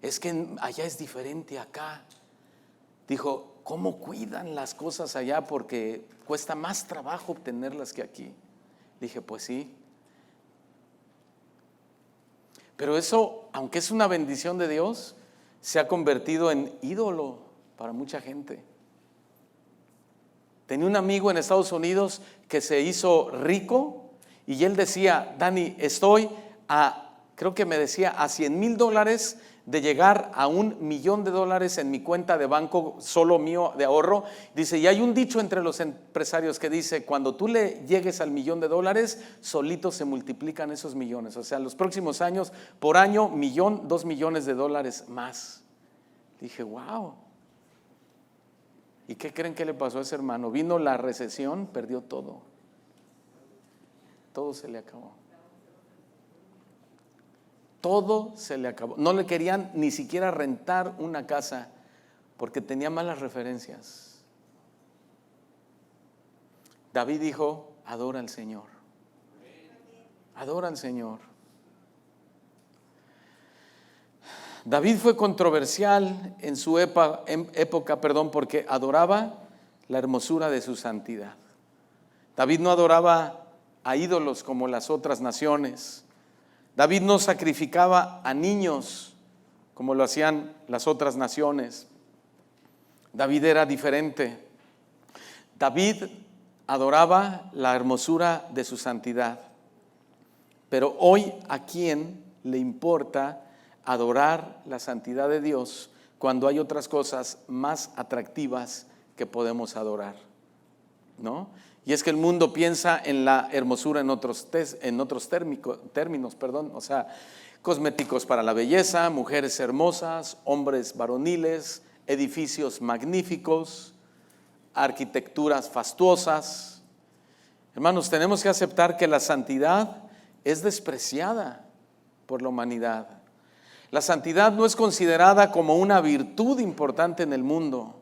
Es que allá es diferente acá. Dijo, ¿cómo cuidan las cosas allá? Porque cuesta más trabajo obtenerlas que aquí. Dije, pues sí. Pero eso, aunque es una bendición de Dios, se ha convertido en ídolo para mucha gente. Tenía un amigo en Estados Unidos que se hizo rico y él decía, Dani, estoy creo que me decía, a $100,000 de llegar a $1,000,000 en mi cuenta de banco solo mío de ahorro. Dice, y hay un dicho entre los empresarios que dice, cuando tú le llegues al $1,000,000, solito se multiplican esos millones. O sea, los próximos años, por año, 1,000,000, $2,000,000 más. Dije, wow. ¿Y qué creen que le pasó a ese hermano? Vino la recesión, perdió todo. Todo se le acabó. Todo se le acabó. No le querían ni siquiera rentar una casa porque tenía malas referencias. David dijo, adora al Señor. Adora al Señor. David fue controversial en su época, porque adoraba la hermosura de su santidad. David no adoraba a ídolos como las otras naciones. David no sacrificaba a niños como lo hacían las otras naciones. David era diferente. David adoraba la hermosura de su santidad. Pero hoy, ¿a quién le importa adorar la santidad de Dios cuando hay otras cosas más atractivas que podemos adorar? ¿No? Y es que el mundo piensa en la hermosura en otros términos, o sea, cosméticos para la belleza, mujeres hermosas, hombres varoniles, edificios magníficos, arquitecturas fastuosas. Hermanos, tenemos que aceptar que la santidad es despreciada por la humanidad. La santidad no es considerada como una virtud importante en el mundo,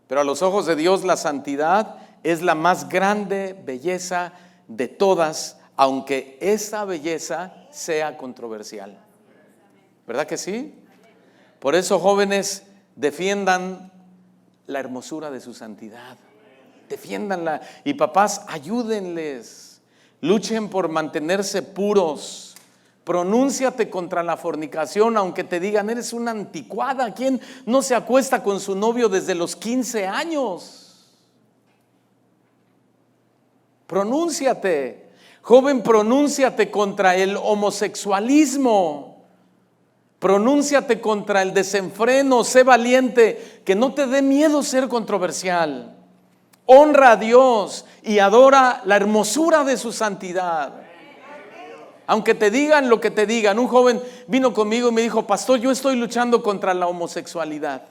pero a los ojos de Dios la santidad es la más grande belleza de todas, aunque esa belleza sea controversial. ¿Verdad que sí? Por eso, jóvenes, defiendan la hermosura de su santidad. Defiéndanla. Y papás, ayúdenles. Luchen por mantenerse puros. Pronúnciate contra la fornicación, aunque te digan, eres una anticuada. ¿Quién no se acuesta con su novio desde los 15 años? Pronúnciate, joven, pronúnciate contra el homosexualismo, pronúnciate contra el desenfreno, sé valiente, que no te dé miedo ser controversial. honra a Dios y adora la hermosura de su santidad. Aunque te digan lo que te digan. Un joven vino conmigo y me dijo: pastor, yo estoy luchando contra la homosexualidad.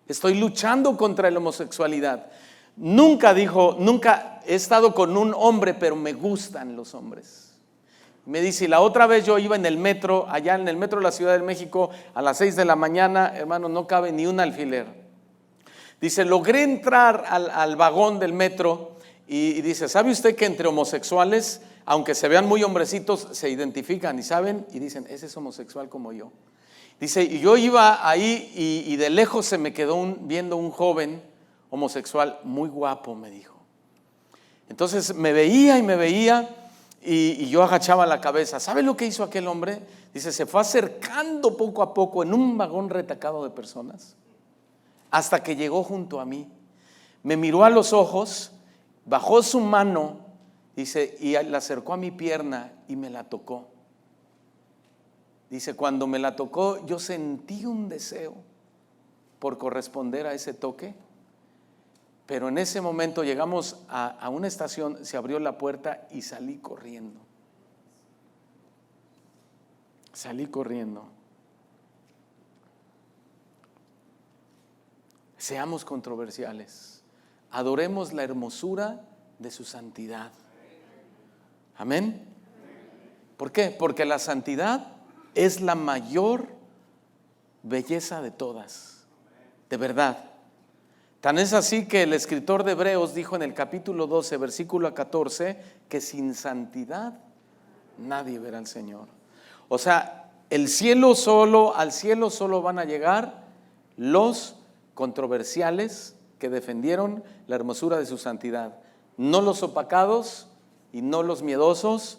Estoy luchando contra la homosexualidad. Nunca he estado con un hombre, pero me gustan los hombres. Me dice: y la otra vez yo iba en el metro, allá en el metro de la Ciudad de México, a las 6 de la mañana, hermano, no cabe ni un alfiler. Dice: logré entrar al vagón del metro y dice: ¿sabe usted que entre homosexuales, aunque se vean muy hombrecitos, se identifican y saben? Y dicen: ese es homosexual como yo. Dice: y yo iba ahí y de lejos se me quedó viendo un joven homosexual muy guapo, me dijo. Entonces me veía y yo agachaba la cabeza. ¿Sabe lo que hizo aquel hombre? Dice: se fue acercando poco a poco en un vagón retacado de personas hasta que llegó junto a mí. Me miró a los ojos, bajó su mano, dice, y la acercó a mi pierna y me la tocó. Dice: cuando me la tocó, yo sentí un deseo por corresponder a ese toque. Pero en ese momento llegamos a una estación, se abrió la puerta y salí corriendo. Salí corriendo. Seamos controversiales. Adoremos la hermosura de su santidad. Amén. ¿Por qué? Porque la santidad es la mayor belleza de todas. De verdad. Tan es así que el escritor de Hebreos dijo en el capítulo 12, versículo 14, que sin santidad nadie verá al Señor. O sea, al cielo solo van a llegar los controversiales que defendieron la hermosura de su santidad. No los opacados y no los miedosos,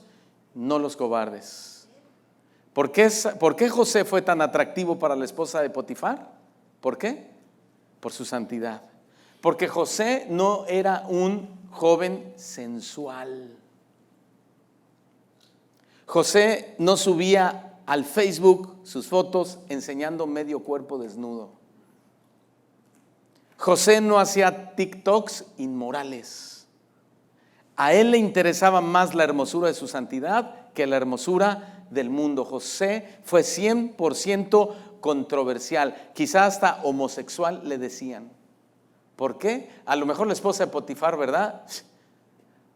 no los cobardes. ¿Por qué José fue tan atractivo para la esposa de Potifar? ¿Por qué? Por su santidad. Porque José no era un joven sensual. José no subía al Facebook sus fotos enseñando medio cuerpo desnudo. José no hacía TikToks inmorales. A él le interesaba más la hermosura de su santidad que la hermosura del mundo. José fue 100% controversial. Quizá hasta homosexual le decían. ¿Por qué? A lo mejor la esposa de Potifar, ¿verdad?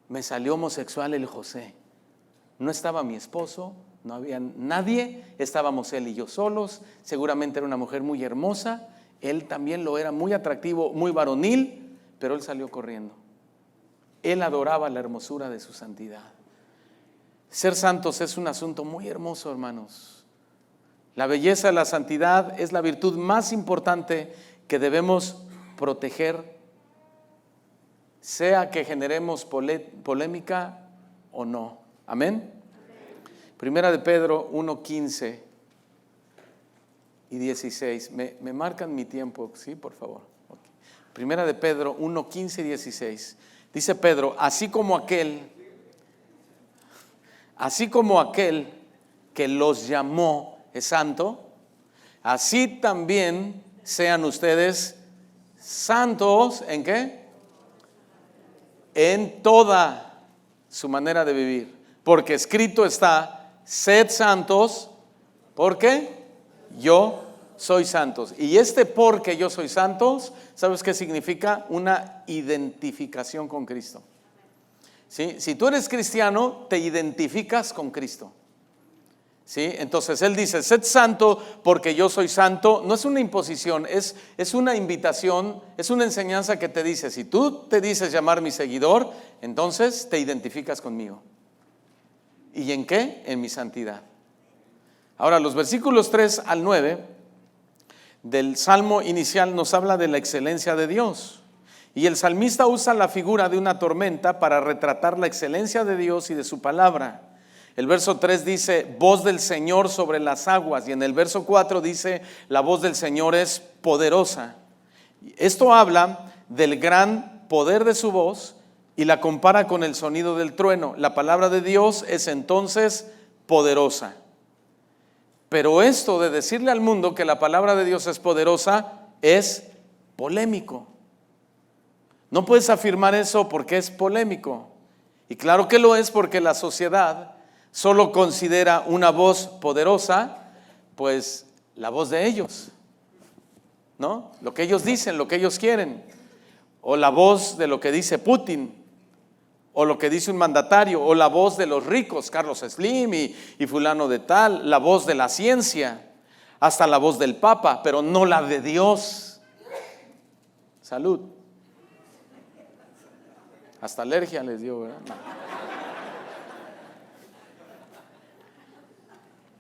Me salió homosexual el José. No estaba mi esposo, no había nadie, estábamos él y yo solos. Seguramente era una mujer muy hermosa. Él también lo era, muy atractivo, muy varonil, pero él salió corriendo. Él adoraba la hermosura de su santidad. Ser santos es un asunto muy hermoso, hermanos. La belleza de la santidad es la virtud más importante que debemos proteger, sea que generemos polémica o no. Amén. Primera de Pedro 1:15 y 16. Me marcan mi tiempo, sí, por favor. Okay. Primera de Pedro 1:15 y 16. Dice Pedro: así como aquel que los llamó es santo, así también sean ustedes santos. ¿En qué? En toda su manera de vivir. Porque escrito está: sed santos, porque yo soy santos. Y porque yo soy santos, ¿sabes qué significa? Una identificación con Cristo. ¿Sí? Si tú eres cristiano, te identificas con Cristo. ¿Sí? Entonces él dice: sed santo porque yo soy santo. No es una imposición, es una invitación, es una enseñanza que te dice: si tú te dices llamar mi seguidor, entonces te identificas conmigo. ¿Y en qué? En mi santidad. Ahora, los versículos 3 al 9 del salmo inicial nos habla de la excelencia de Dios. Y el salmista usa la figura de una tormenta para retratar la excelencia de Dios y de su palabra. El verso 3 dice: voz del Señor sobre las aguas. Y en el verso 4 dice: la voz del Señor es poderosa. Esto habla del gran poder de su voz y la compara con el sonido del trueno. La palabra de Dios es entonces poderosa. Pero esto de decirle al mundo que la palabra de Dios es poderosa es polémico. No puedes afirmar eso porque es polémico. Y claro que lo es porque la sociedad solo considera una voz poderosa, pues la voz de ellos, ¿no? Lo que ellos dicen, lo que ellos quieren. O la voz de lo que dice Putin, o lo que dice un mandatario, o la voz de los ricos, Carlos Slim y fulano de tal, la voz de la ciencia, hasta la voz del Papa, pero no la de Dios. Salud. Hasta alergia les dio, ¿verdad? No.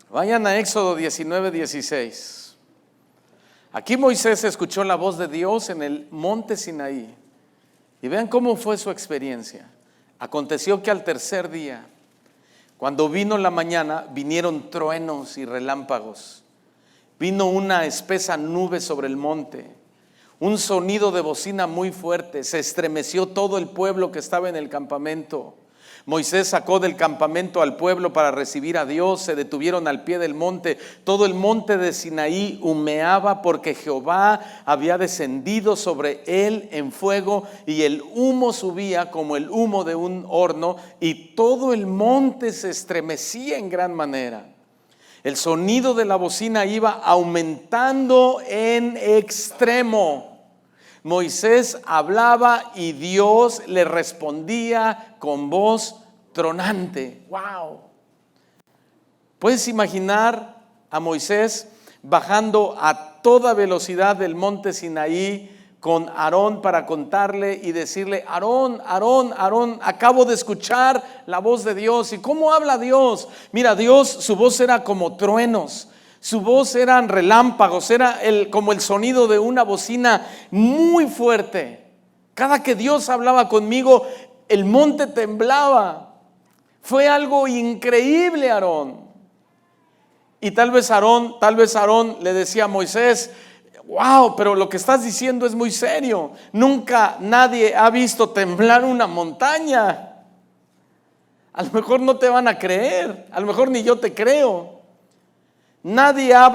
Vayan a Éxodo 19:16. Aquí Moisés escuchó la voz de Dios en el monte Sinaí. Y vean cómo fue su experiencia. Aconteció que al tercer día, cuando vino la mañana, vinieron truenos y relámpagos. Vino una espesa nube sobre el monte, un sonido de bocina muy fuerte. Se estremeció todo el pueblo que estaba en el campamento. Moisés sacó del campamento al pueblo para recibir a Dios. Se detuvieron al pie del monte. Todo el monte de Sinaí humeaba porque Jehová había descendido sobre él en fuego, y el humo subía como el humo de un horno, y todo el monte se estremecía en gran manera. El sonido de la bocina iba aumentando en extremo. Moisés hablaba y Dios le respondía con voz tronante. ¡Wow! ¿Puedes imaginar a Moisés bajando a toda velocidad del monte Sinaí con Aarón para contarle y decirle: Aarón, Aarón, Aarón, acabo de escuchar la voz de Dios? ¿Y cómo habla Dios? Mira, Dios, su voz era como truenos. Su voz eran relámpagos, era como el sonido de una bocina muy fuerte. Cada que Dios hablaba conmigo, el monte temblaba. Fue algo increíble, Aarón. Y tal vez Aarón le decía a Moisés: wow, pero lo que estás diciendo es muy serio. Nunca nadie ha visto temblar una montaña. A lo mejor no te van a creer, a lo mejor ni yo te creo. Nadie ha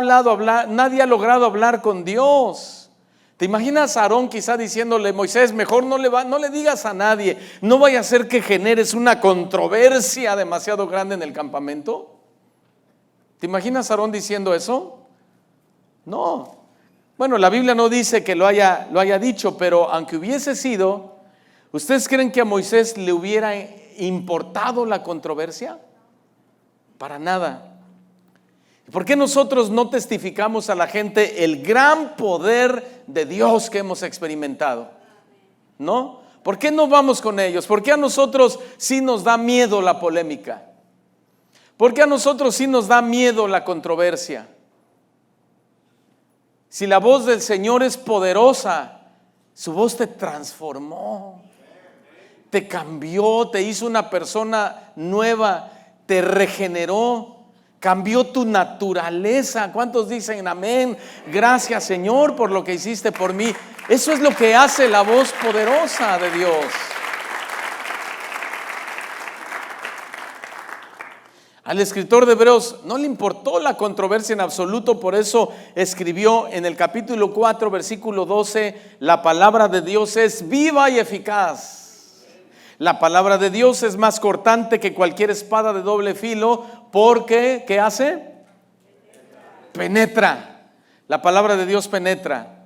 logrado hablar con Dios. ¿Te imaginas a Aarón quizá diciéndole: Moisés, mejor no le digas a nadie, no vaya a ser que generes una controversia demasiado grande en el campamento? ¿Te imaginas a Aarón diciendo eso? No. Bueno, la Biblia no dice que lo haya dicho, pero aunque hubiese sido, ¿ustedes creen que a Moisés le hubiera importado la controversia? Para nada. ¿Por qué nosotros no testificamos a la gente el gran poder de Dios que hemos experimentado? ¿No? ¿Por qué no vamos con ellos? ¿Por qué a nosotros sí nos da miedo la polémica? ¿Por qué a nosotros sí nos da miedo la controversia? Si la voz del Señor es poderosa, su voz te transformó, te cambió, te hizo una persona nueva, te regeneró, cambió tu naturaleza. ¿Cuántos dicen amén? Gracias, Señor, por lo que hiciste por mí. Eso es lo que hace la voz poderosa de Dios. Al escritor de Hebreos no le importó la controversia en absoluto, por eso escribió en el capítulo 4, versículo 12: la palabra de Dios es viva y eficaz. La palabra de Dios es más cortante que cualquier espada de doble filo, porque, ¿qué hace? Penetra. La palabra de Dios penetra.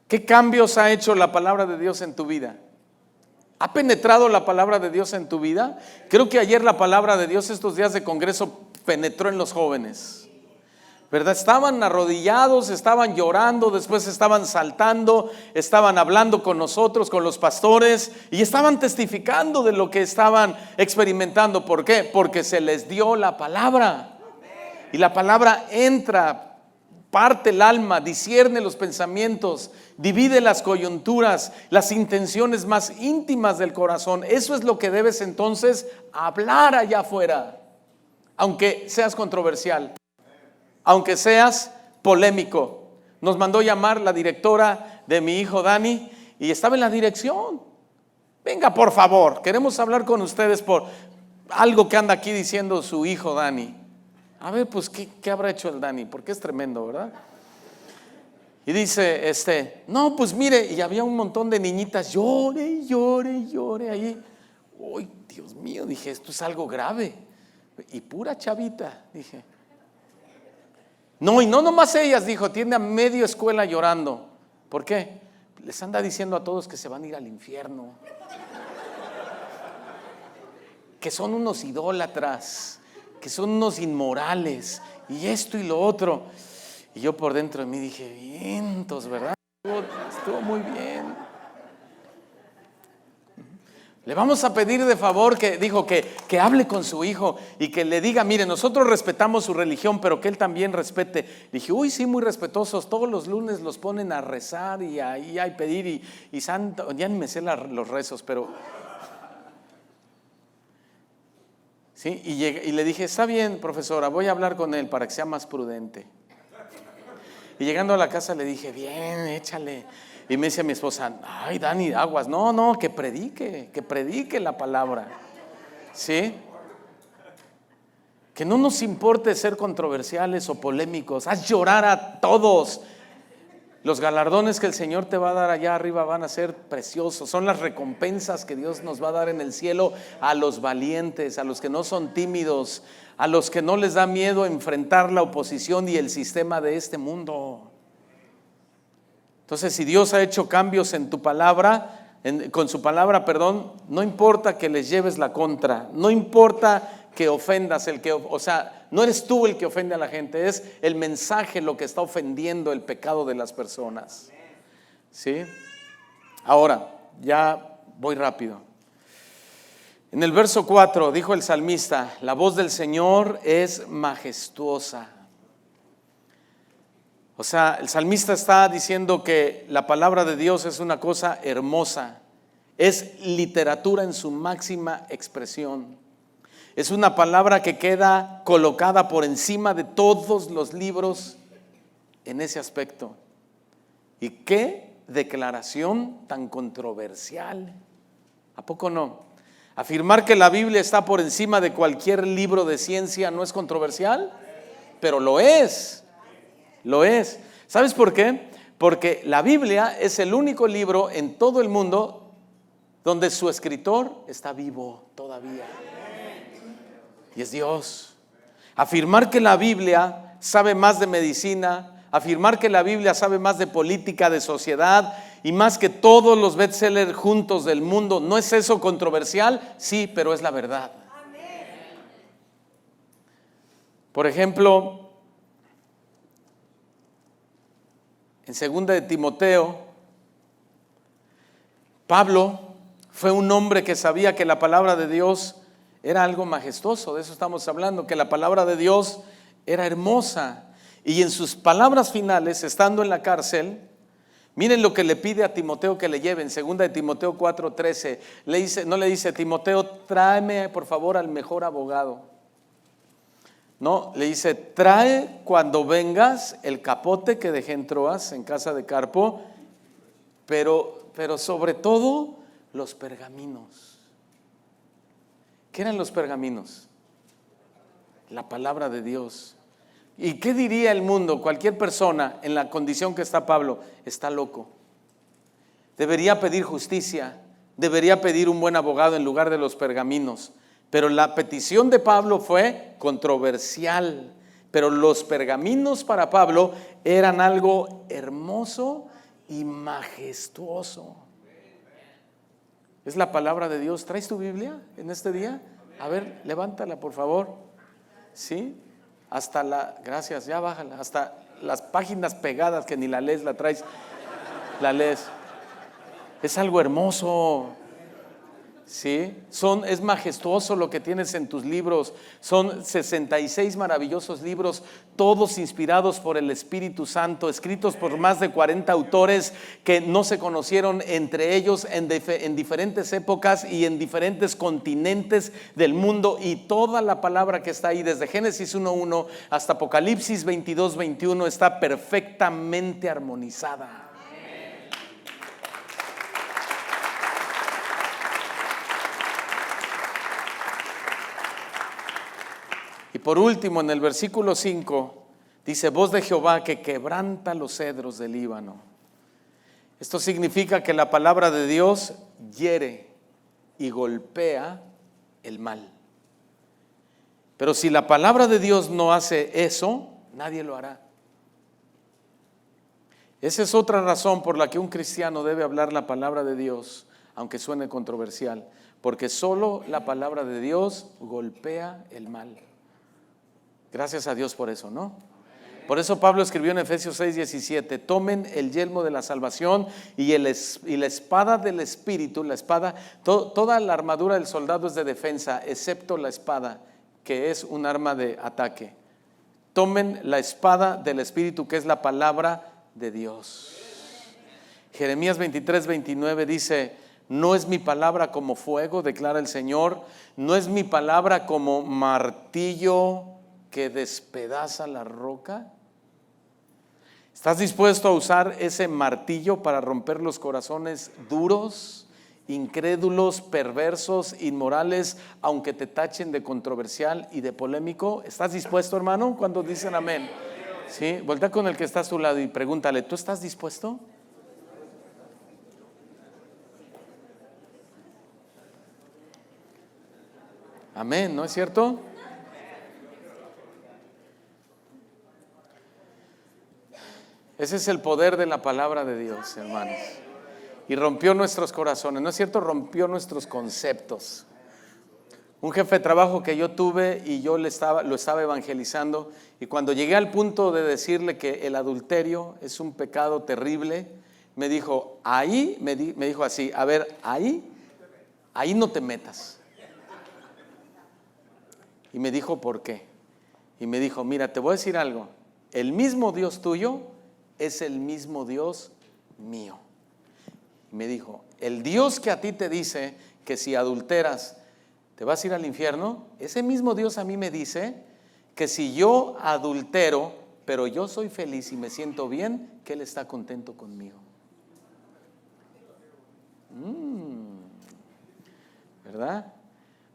¿Qué cambios ha hecho la palabra de Dios en tu vida? ¿Ha penetrado la palabra de Dios en tu vida? Creo que ayer la palabra de Dios, estos días de congreso, penetró en los jóvenes, ¿verdad? Estaban arrodillados, estaban llorando, después estaban saltando, estaban hablando con nosotros, con los pastores, y estaban testificando de lo que estaban experimentando. ¿Por qué? Porque se les dio la palabra. Y la palabra entra, parte el alma, discierne los pensamientos, divide las coyunturas, las intenciones más íntimas del corazón. Eso es lo que debes entonces hablar allá afuera, aunque seas controversial, aunque seas polémico. Nos mandó llamar la directora de mi hijo Dani y estaba en la dirección. Venga, por favor, queremos hablar con ustedes por algo que anda aquí diciendo su hijo Dani. A ver, pues, ¿qué habrá hecho el Dani? Porque es tremendo, ¿verdad? Y dice, no, pues mire, y había un montón de niñitas, llore, y llore, y llore ahí. Uy, Dios mío, dije, esto es algo grave. Y pura chavita, dije. No, y no nomás ellas, dijo, tiene a medio escuela llorando. ¿Por qué? Les anda diciendo a todos que se van a ir al infierno, que son unos idólatras, que son unos inmorales, y esto y lo otro. Y yo por dentro de mí dije, vientos, ¿verdad? Estuvo muy bien. Le vamos a pedir de favor que hable con su hijo y que le diga, mire, nosotros respetamos su religión, pero que él también respete. Dije, uy, sí, muy respetuosos. Todos los lunes los ponen a rezar y ahí hay pedir y santo, ya ni me sé los rezos, pero sí. Y le dije, está bien, profesora, voy a hablar con él para que sea más prudente. Y llegando a la casa le dije, bien, échale. Y me dice mi esposa, ay, Dani, aguas. No, que predique la palabra. ¿Sí? Que no nos importe ser controversiales o polémicos. Haz llorar a todos. Los galardones que el Señor te va a dar allá arriba van a ser preciosos. Son las recompensas que Dios nos va a dar en el cielo a los valientes, a los que no son tímidos, a los que no les da miedo enfrentar la oposición y el sistema de este mundo. Entonces, si Dios ha hecho cambios en tu palabra, con su palabra, no importa que les lleves la contra, no importa que ofendas, no eres tú el que ofende a la gente, es el mensaje lo que está ofendiendo el pecado de las personas. ¿Sí? Ahora, ya voy rápido. En el verso 4 dijo el salmista, la voz del Señor es majestuosa. O sea, el salmista está diciendo que la palabra de Dios es una cosa hermosa, es literatura en su máxima expresión. Es una palabra que queda colocada por encima de todos los libros en ese aspecto. ¿Y qué declaración tan controversial? ¿A poco no? Afirmar que la Biblia está por encima de cualquier libro de ciencia no es controversial, pero lo es. Lo es. ¿Sabes por qué? Porque la Biblia es el único libro en todo el mundo donde su escritor está vivo todavía. Y es Dios. Afirmar que la Biblia sabe más de medicina, afirmar que la Biblia sabe más de política, de sociedad y más que todos los bestsellers juntos del mundo, ¿no es eso controversial? Sí, pero es la verdad. Por ejemplo, en 2 de Timoteo, Pablo fue un hombre que sabía que la palabra de Dios era algo majestuoso, de eso estamos hablando, que la palabra de Dios era hermosa. Y en sus palabras finales, estando en la cárcel, miren lo que le pide a Timoteo que le lleve. En 2 de Timoteo 4:13, no le dice, Timoteo, tráeme por favor al mejor abogado. No, le dice, trae cuando vengas el capote que dejé en Troas, en casa de Carpo, pero sobre todo los pergaminos. ¿Qué eran los pergaminos? La palabra de Dios. ¿Y qué diría el mundo? Cualquier persona en la condición que está Pablo, está loco. Debería pedir justicia, debería pedir un buen abogado en lugar de los pergaminos. Pero la petición de Pablo fue controversial. Pero los pergaminos para Pablo eran algo hermoso y majestuoso. Es la palabra de Dios. ¿Traes tu Biblia en este día? A ver, levántala por favor. ¿Sí? Gracias, ya bájala. Hasta las páginas pegadas que ni la lees, la traes, la lees. Es algo hermoso. ¿Sí? Es majestuoso lo que tienes en tus libros. Son 66 maravillosos libros, todos inspirados por el Espíritu Santo, escritos por más de 40 autores que no se conocieron entre ellos en diferentes épocas y en diferentes continentes del mundo. Y toda la palabra que está ahí, desde Génesis 1:1 hasta Apocalipsis 22:21, está perfectamente armonizada. Y por último, en el versículo 5, Dice, voz de Jehová que quebranta los cedros del Líbano. Esto significa que la palabra de Dios hiere y golpea el mal. Pero si la palabra de Dios no hace eso, nadie lo hará. Esa es otra razón por la que un cristiano debe hablar la palabra de Dios, aunque suene controversial, porque solo la palabra de Dios golpea el mal. Gracias a Dios por eso, ¿no? Por eso Pablo escribió en Efesios 6:17, tomen el yelmo de la salvación y la espada del Espíritu, la espada, toda la armadura del soldado es de defensa, excepto la espada, que es un arma de ataque. Tomen la espada del Espíritu, que es la palabra de Dios. Jeremías 23:29 dice, no es mi palabra como fuego, declara el Señor, no es mi palabra como martillo que despedaza la roca. ¿Estás dispuesto a usar ese martillo para romper los corazones duros, incrédulos, perversos, inmorales, aunque te tachen de controversial y de polémico? ¿Estás dispuesto, hermano? Cuando dicen amén. ¿Sí? Voltea con el que está a tu lado y pregúntale, ¿tú estás dispuesto? Amén, ¿no es cierto? Ese es el poder de la palabra de Dios, hermanos. Y rompió nuestros corazones, ¿no es cierto? Rompió nuestros conceptos. Un jefe de trabajo que yo tuve y yo lo estaba evangelizando, y cuando llegué al punto de decirle que el adulterio es un pecado terrible, me dijo, me dijo así, a ver, ahí no te metas. Y me dijo, ¿por qué? Y me dijo, mira, te voy a decir algo, el mismo Dios tuyo es el mismo Dios mío. Y me dijo, el Dios que a ti te dice que si adulteras te vas a ir al infierno, ese mismo Dios a mí me dice que si yo adultero, pero yo soy feliz y me siento bien, que Él está contento conmigo. ¿Verdad?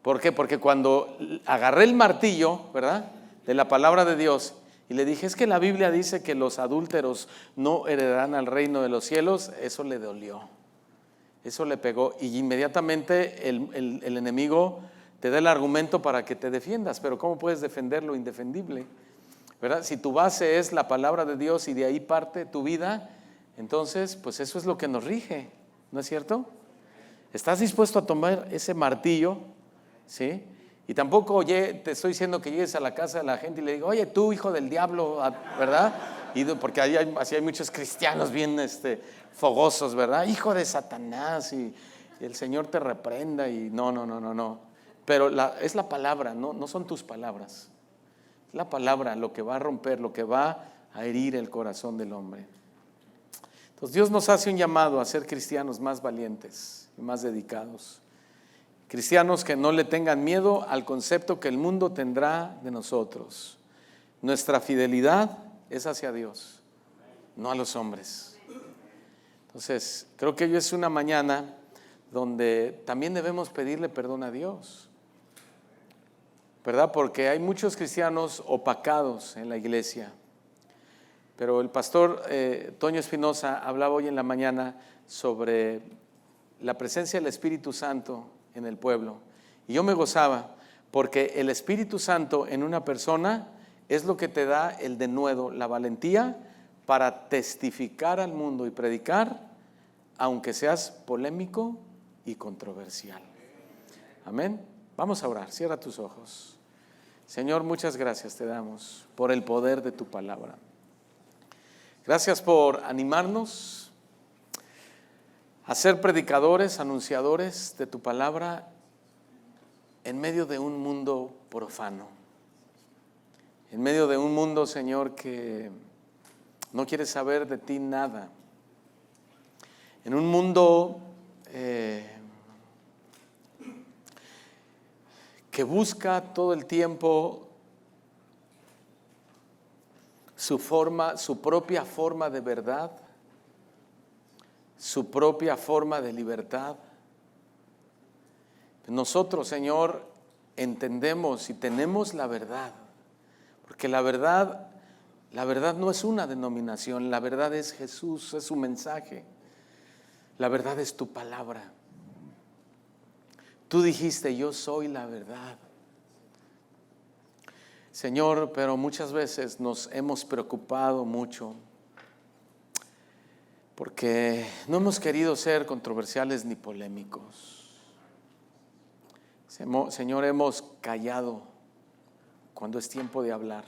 ¿Por qué? Porque cuando agarré el martillo, ¿verdad?, de la palabra de Dios, y le dije, es que la Biblia dice que los adúlteros no heredarán al reino de los cielos, eso le dolió, eso le pegó, y inmediatamente el enemigo te da el argumento para que te defiendas. Pero ¿cómo puedes defender lo indefendible? ¿Verdad? Si tu base es la palabra de Dios y de ahí parte tu vida, entonces pues eso es lo que nos rige, ¿no es cierto? ¿Estás dispuesto a tomar ese martillo? ¿Sí? Y tampoco te estoy diciendo que llegues a la casa de la gente y le digo, oye, tú hijo del diablo, ¿verdad? Porque así hay muchos cristianos bien fogosos, ¿verdad? Hijo de Satanás, y el Señor te reprenda, y no. Pero es la palabra, no son tus palabras. Es la palabra lo que va a romper, lo que va a herir el corazón del hombre. Entonces Dios nos hace un llamado a ser cristianos más valientes y más dedicados. Cristianos que no le tengan miedo al concepto que el mundo tendrá de nosotros. Nuestra fidelidad es hacia Dios, no a los hombres. Entonces, creo que hoy es una mañana donde también debemos pedirle perdón a Dios, ¿verdad? Porque hay muchos cristianos opacados en la iglesia. Pero el pastor Toño Espinosa hablaba hoy en la mañana sobre la presencia del Espíritu Santo en el pueblo, y yo me gozaba porque el Espíritu Santo en una persona es lo que te da el denuedo, la valentía para testificar al mundo y predicar, aunque seas polémico y controversial. Amén. Vamos a orar, cierra tus ojos. Señor, muchas gracias te damos por el poder de tu palabra. Gracias por animarnos a ser predicadores, anunciadores de tu palabra en medio de un mundo profano, en medio de un mundo, Señor, que no quiere saber de ti nada, en un mundo que busca todo el tiempo su propia forma de verdad, su propia forma de libertad. Nosotros, Señor, entendemos y tenemos la verdad, porque la verdad La verdad no es una denominación, la verdad es Jesús, es su mensaje. La verdad es tu palabra. Tú dijiste, yo soy la verdad. Señor, pero muchas veces nos hemos preocupado mucho porque no hemos querido ser controversiales ni polémicos. Señor, hemos callado cuando es tiempo de hablar.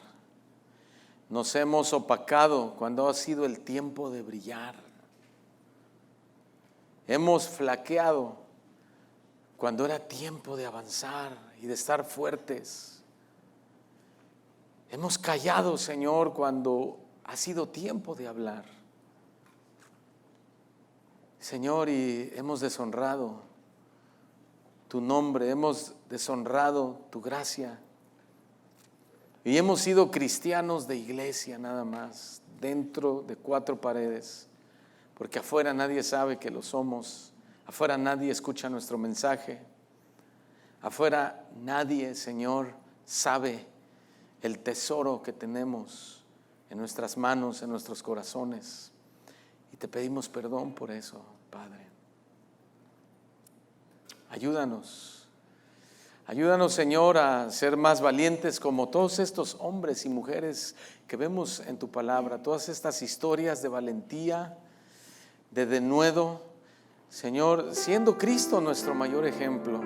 Nos hemos opacado cuando ha sido el tiempo de brillar. Hemos flaqueado cuando era tiempo de avanzar y de estar fuertes. Hemos callado, Señor, cuando ha sido tiempo de hablar. Señor, y hemos deshonrado tu nombre, hemos deshonrado tu gracia. Y hemos sido cristianos de iglesia nada más, dentro de 4 paredes, porque afuera nadie sabe que lo somos, afuera nadie escucha nuestro mensaje, afuera nadie, Señor, sabe el tesoro que tenemos en nuestras manos, en nuestros corazones. Y te pedimos perdón por eso, Padre. Ayúdanos, Señor, a ser más valientes como todos estos hombres y mujeres que vemos en tu palabra, todas estas historias de valentía, de denuedo, Señor, siendo Cristo nuestro mayor ejemplo,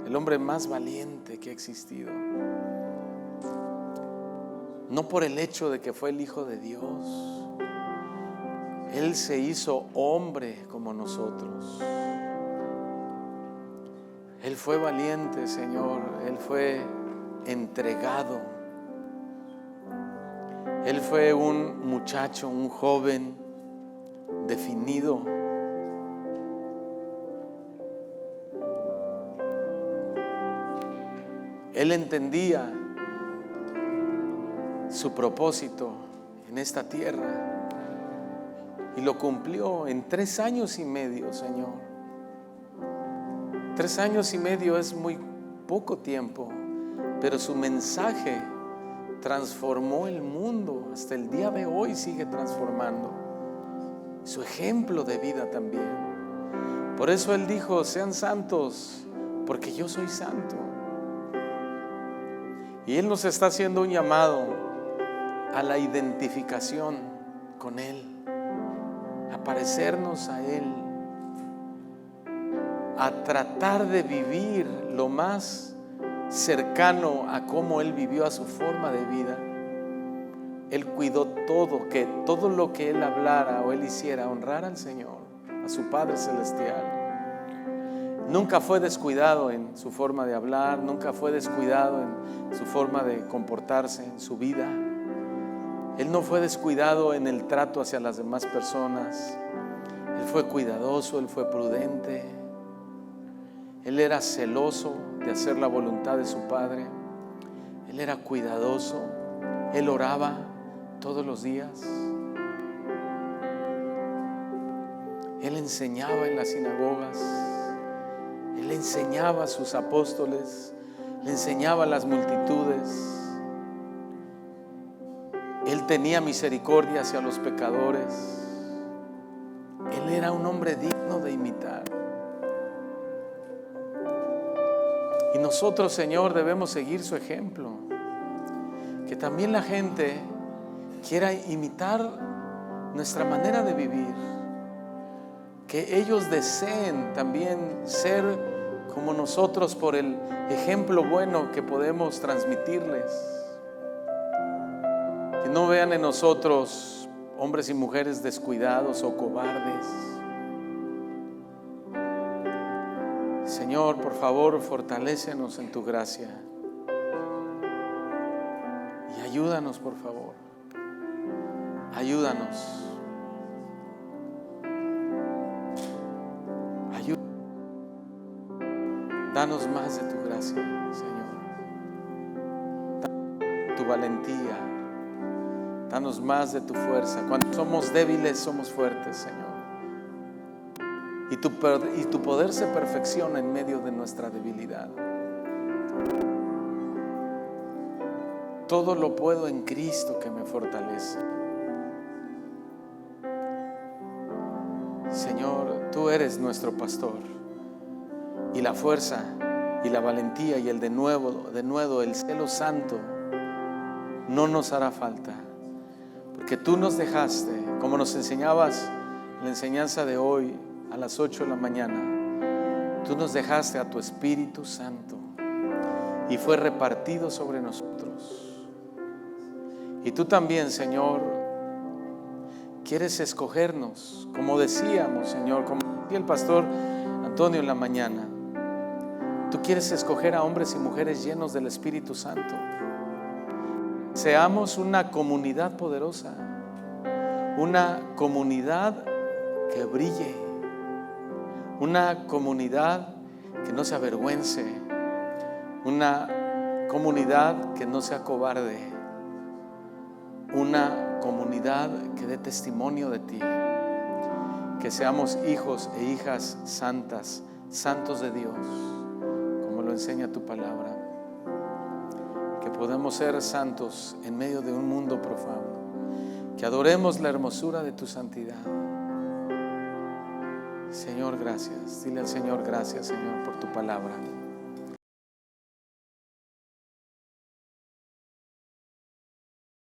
el hombre más valiente que ha existido. No por el hecho de que fue el Hijo de Dios, Él se hizo hombre como nosotros. Él fue valiente, Señor, Él fue entregado. Él fue un muchacho, un joven definido. Él entendía su propósito en esta tierra y lo cumplió en 3 años y medio, Señor. 3 años y medio es muy poco tiempo, pero su mensaje transformó el mundo. Hasta el día de hoy sigue transformando. Su ejemplo de vida también. Por eso Él dijo, sean santos, porque yo soy santo. Y Él nos está haciendo un llamado a la identificación con Él, a parecernos a Él, a tratar de vivir lo más cercano a cómo Él vivió, a su forma de vida. Él cuidó todo, que todo lo que Él hablara o Él hiciera honrara al Señor, a su Padre Celestial. Nunca fue descuidado en su forma de hablar, nunca fue descuidado en su forma de comportarse, en su vida. Él no fue descuidado en el trato hacia las demás personas. Él fue cuidadoso, Él fue prudente. Él era celoso de hacer la voluntad de su Padre. Él era cuidadoso. Él oraba todos los días. Él enseñaba en las sinagogas. Él enseñaba a sus apóstoles. Le enseñaba a las multitudes. Él tenía misericordia hacia los pecadores. Él era un hombre digno de imitar. Y nosotros, Señor, debemos seguir su ejemplo. Que también la gente quiera imitar nuestra manera de vivir. Que ellos deseen también ser como nosotros por el ejemplo bueno que podemos transmitirles. Que no vean en nosotros hombres y mujeres descuidados o cobardes. Señor, por favor, fortalécenos en tu gracia y ayúdanos, por favor. Ayúdanos. Danos más de tu gracia, Señor. Danos tu valentía. Danos más de tu fuerza. Cuando somos débiles, somos fuertes, Señor. Y tu poder se perfecciona en medio de nuestra debilidad. todo lo puedo en Cristo que me fortalece. Señor, tú eres nuestro pastor, y la fuerza y la valentía y el denuedo, el celo santo no nos hará falta, porque tú nos dejaste, como nos enseñabas en la enseñanza de hoy a las 8 de la mañana, tú nos dejaste a tu Espíritu Santo y fue repartido sobre nosotros. Y tú también, Señor, quieres escogernos, como decíamos, Señor, como decía el pastor Antonio en la mañana. Tú quieres escoger a hombres y mujeres llenos del Espíritu Santo. Seamos una comunidad poderosa, una comunidad que brille, una comunidad que no se avergüence, una comunidad que no sea cobarde, una comunidad que dé testimonio de ti, que seamos hijos e hijas santas, santos de Dios, como lo enseña tu palabra, que podemos ser santos en medio de un mundo profano, que adoremos la hermosura de tu santidad. Señor, gracias. Dile al Señor, gracias, Señor, por tu palabra.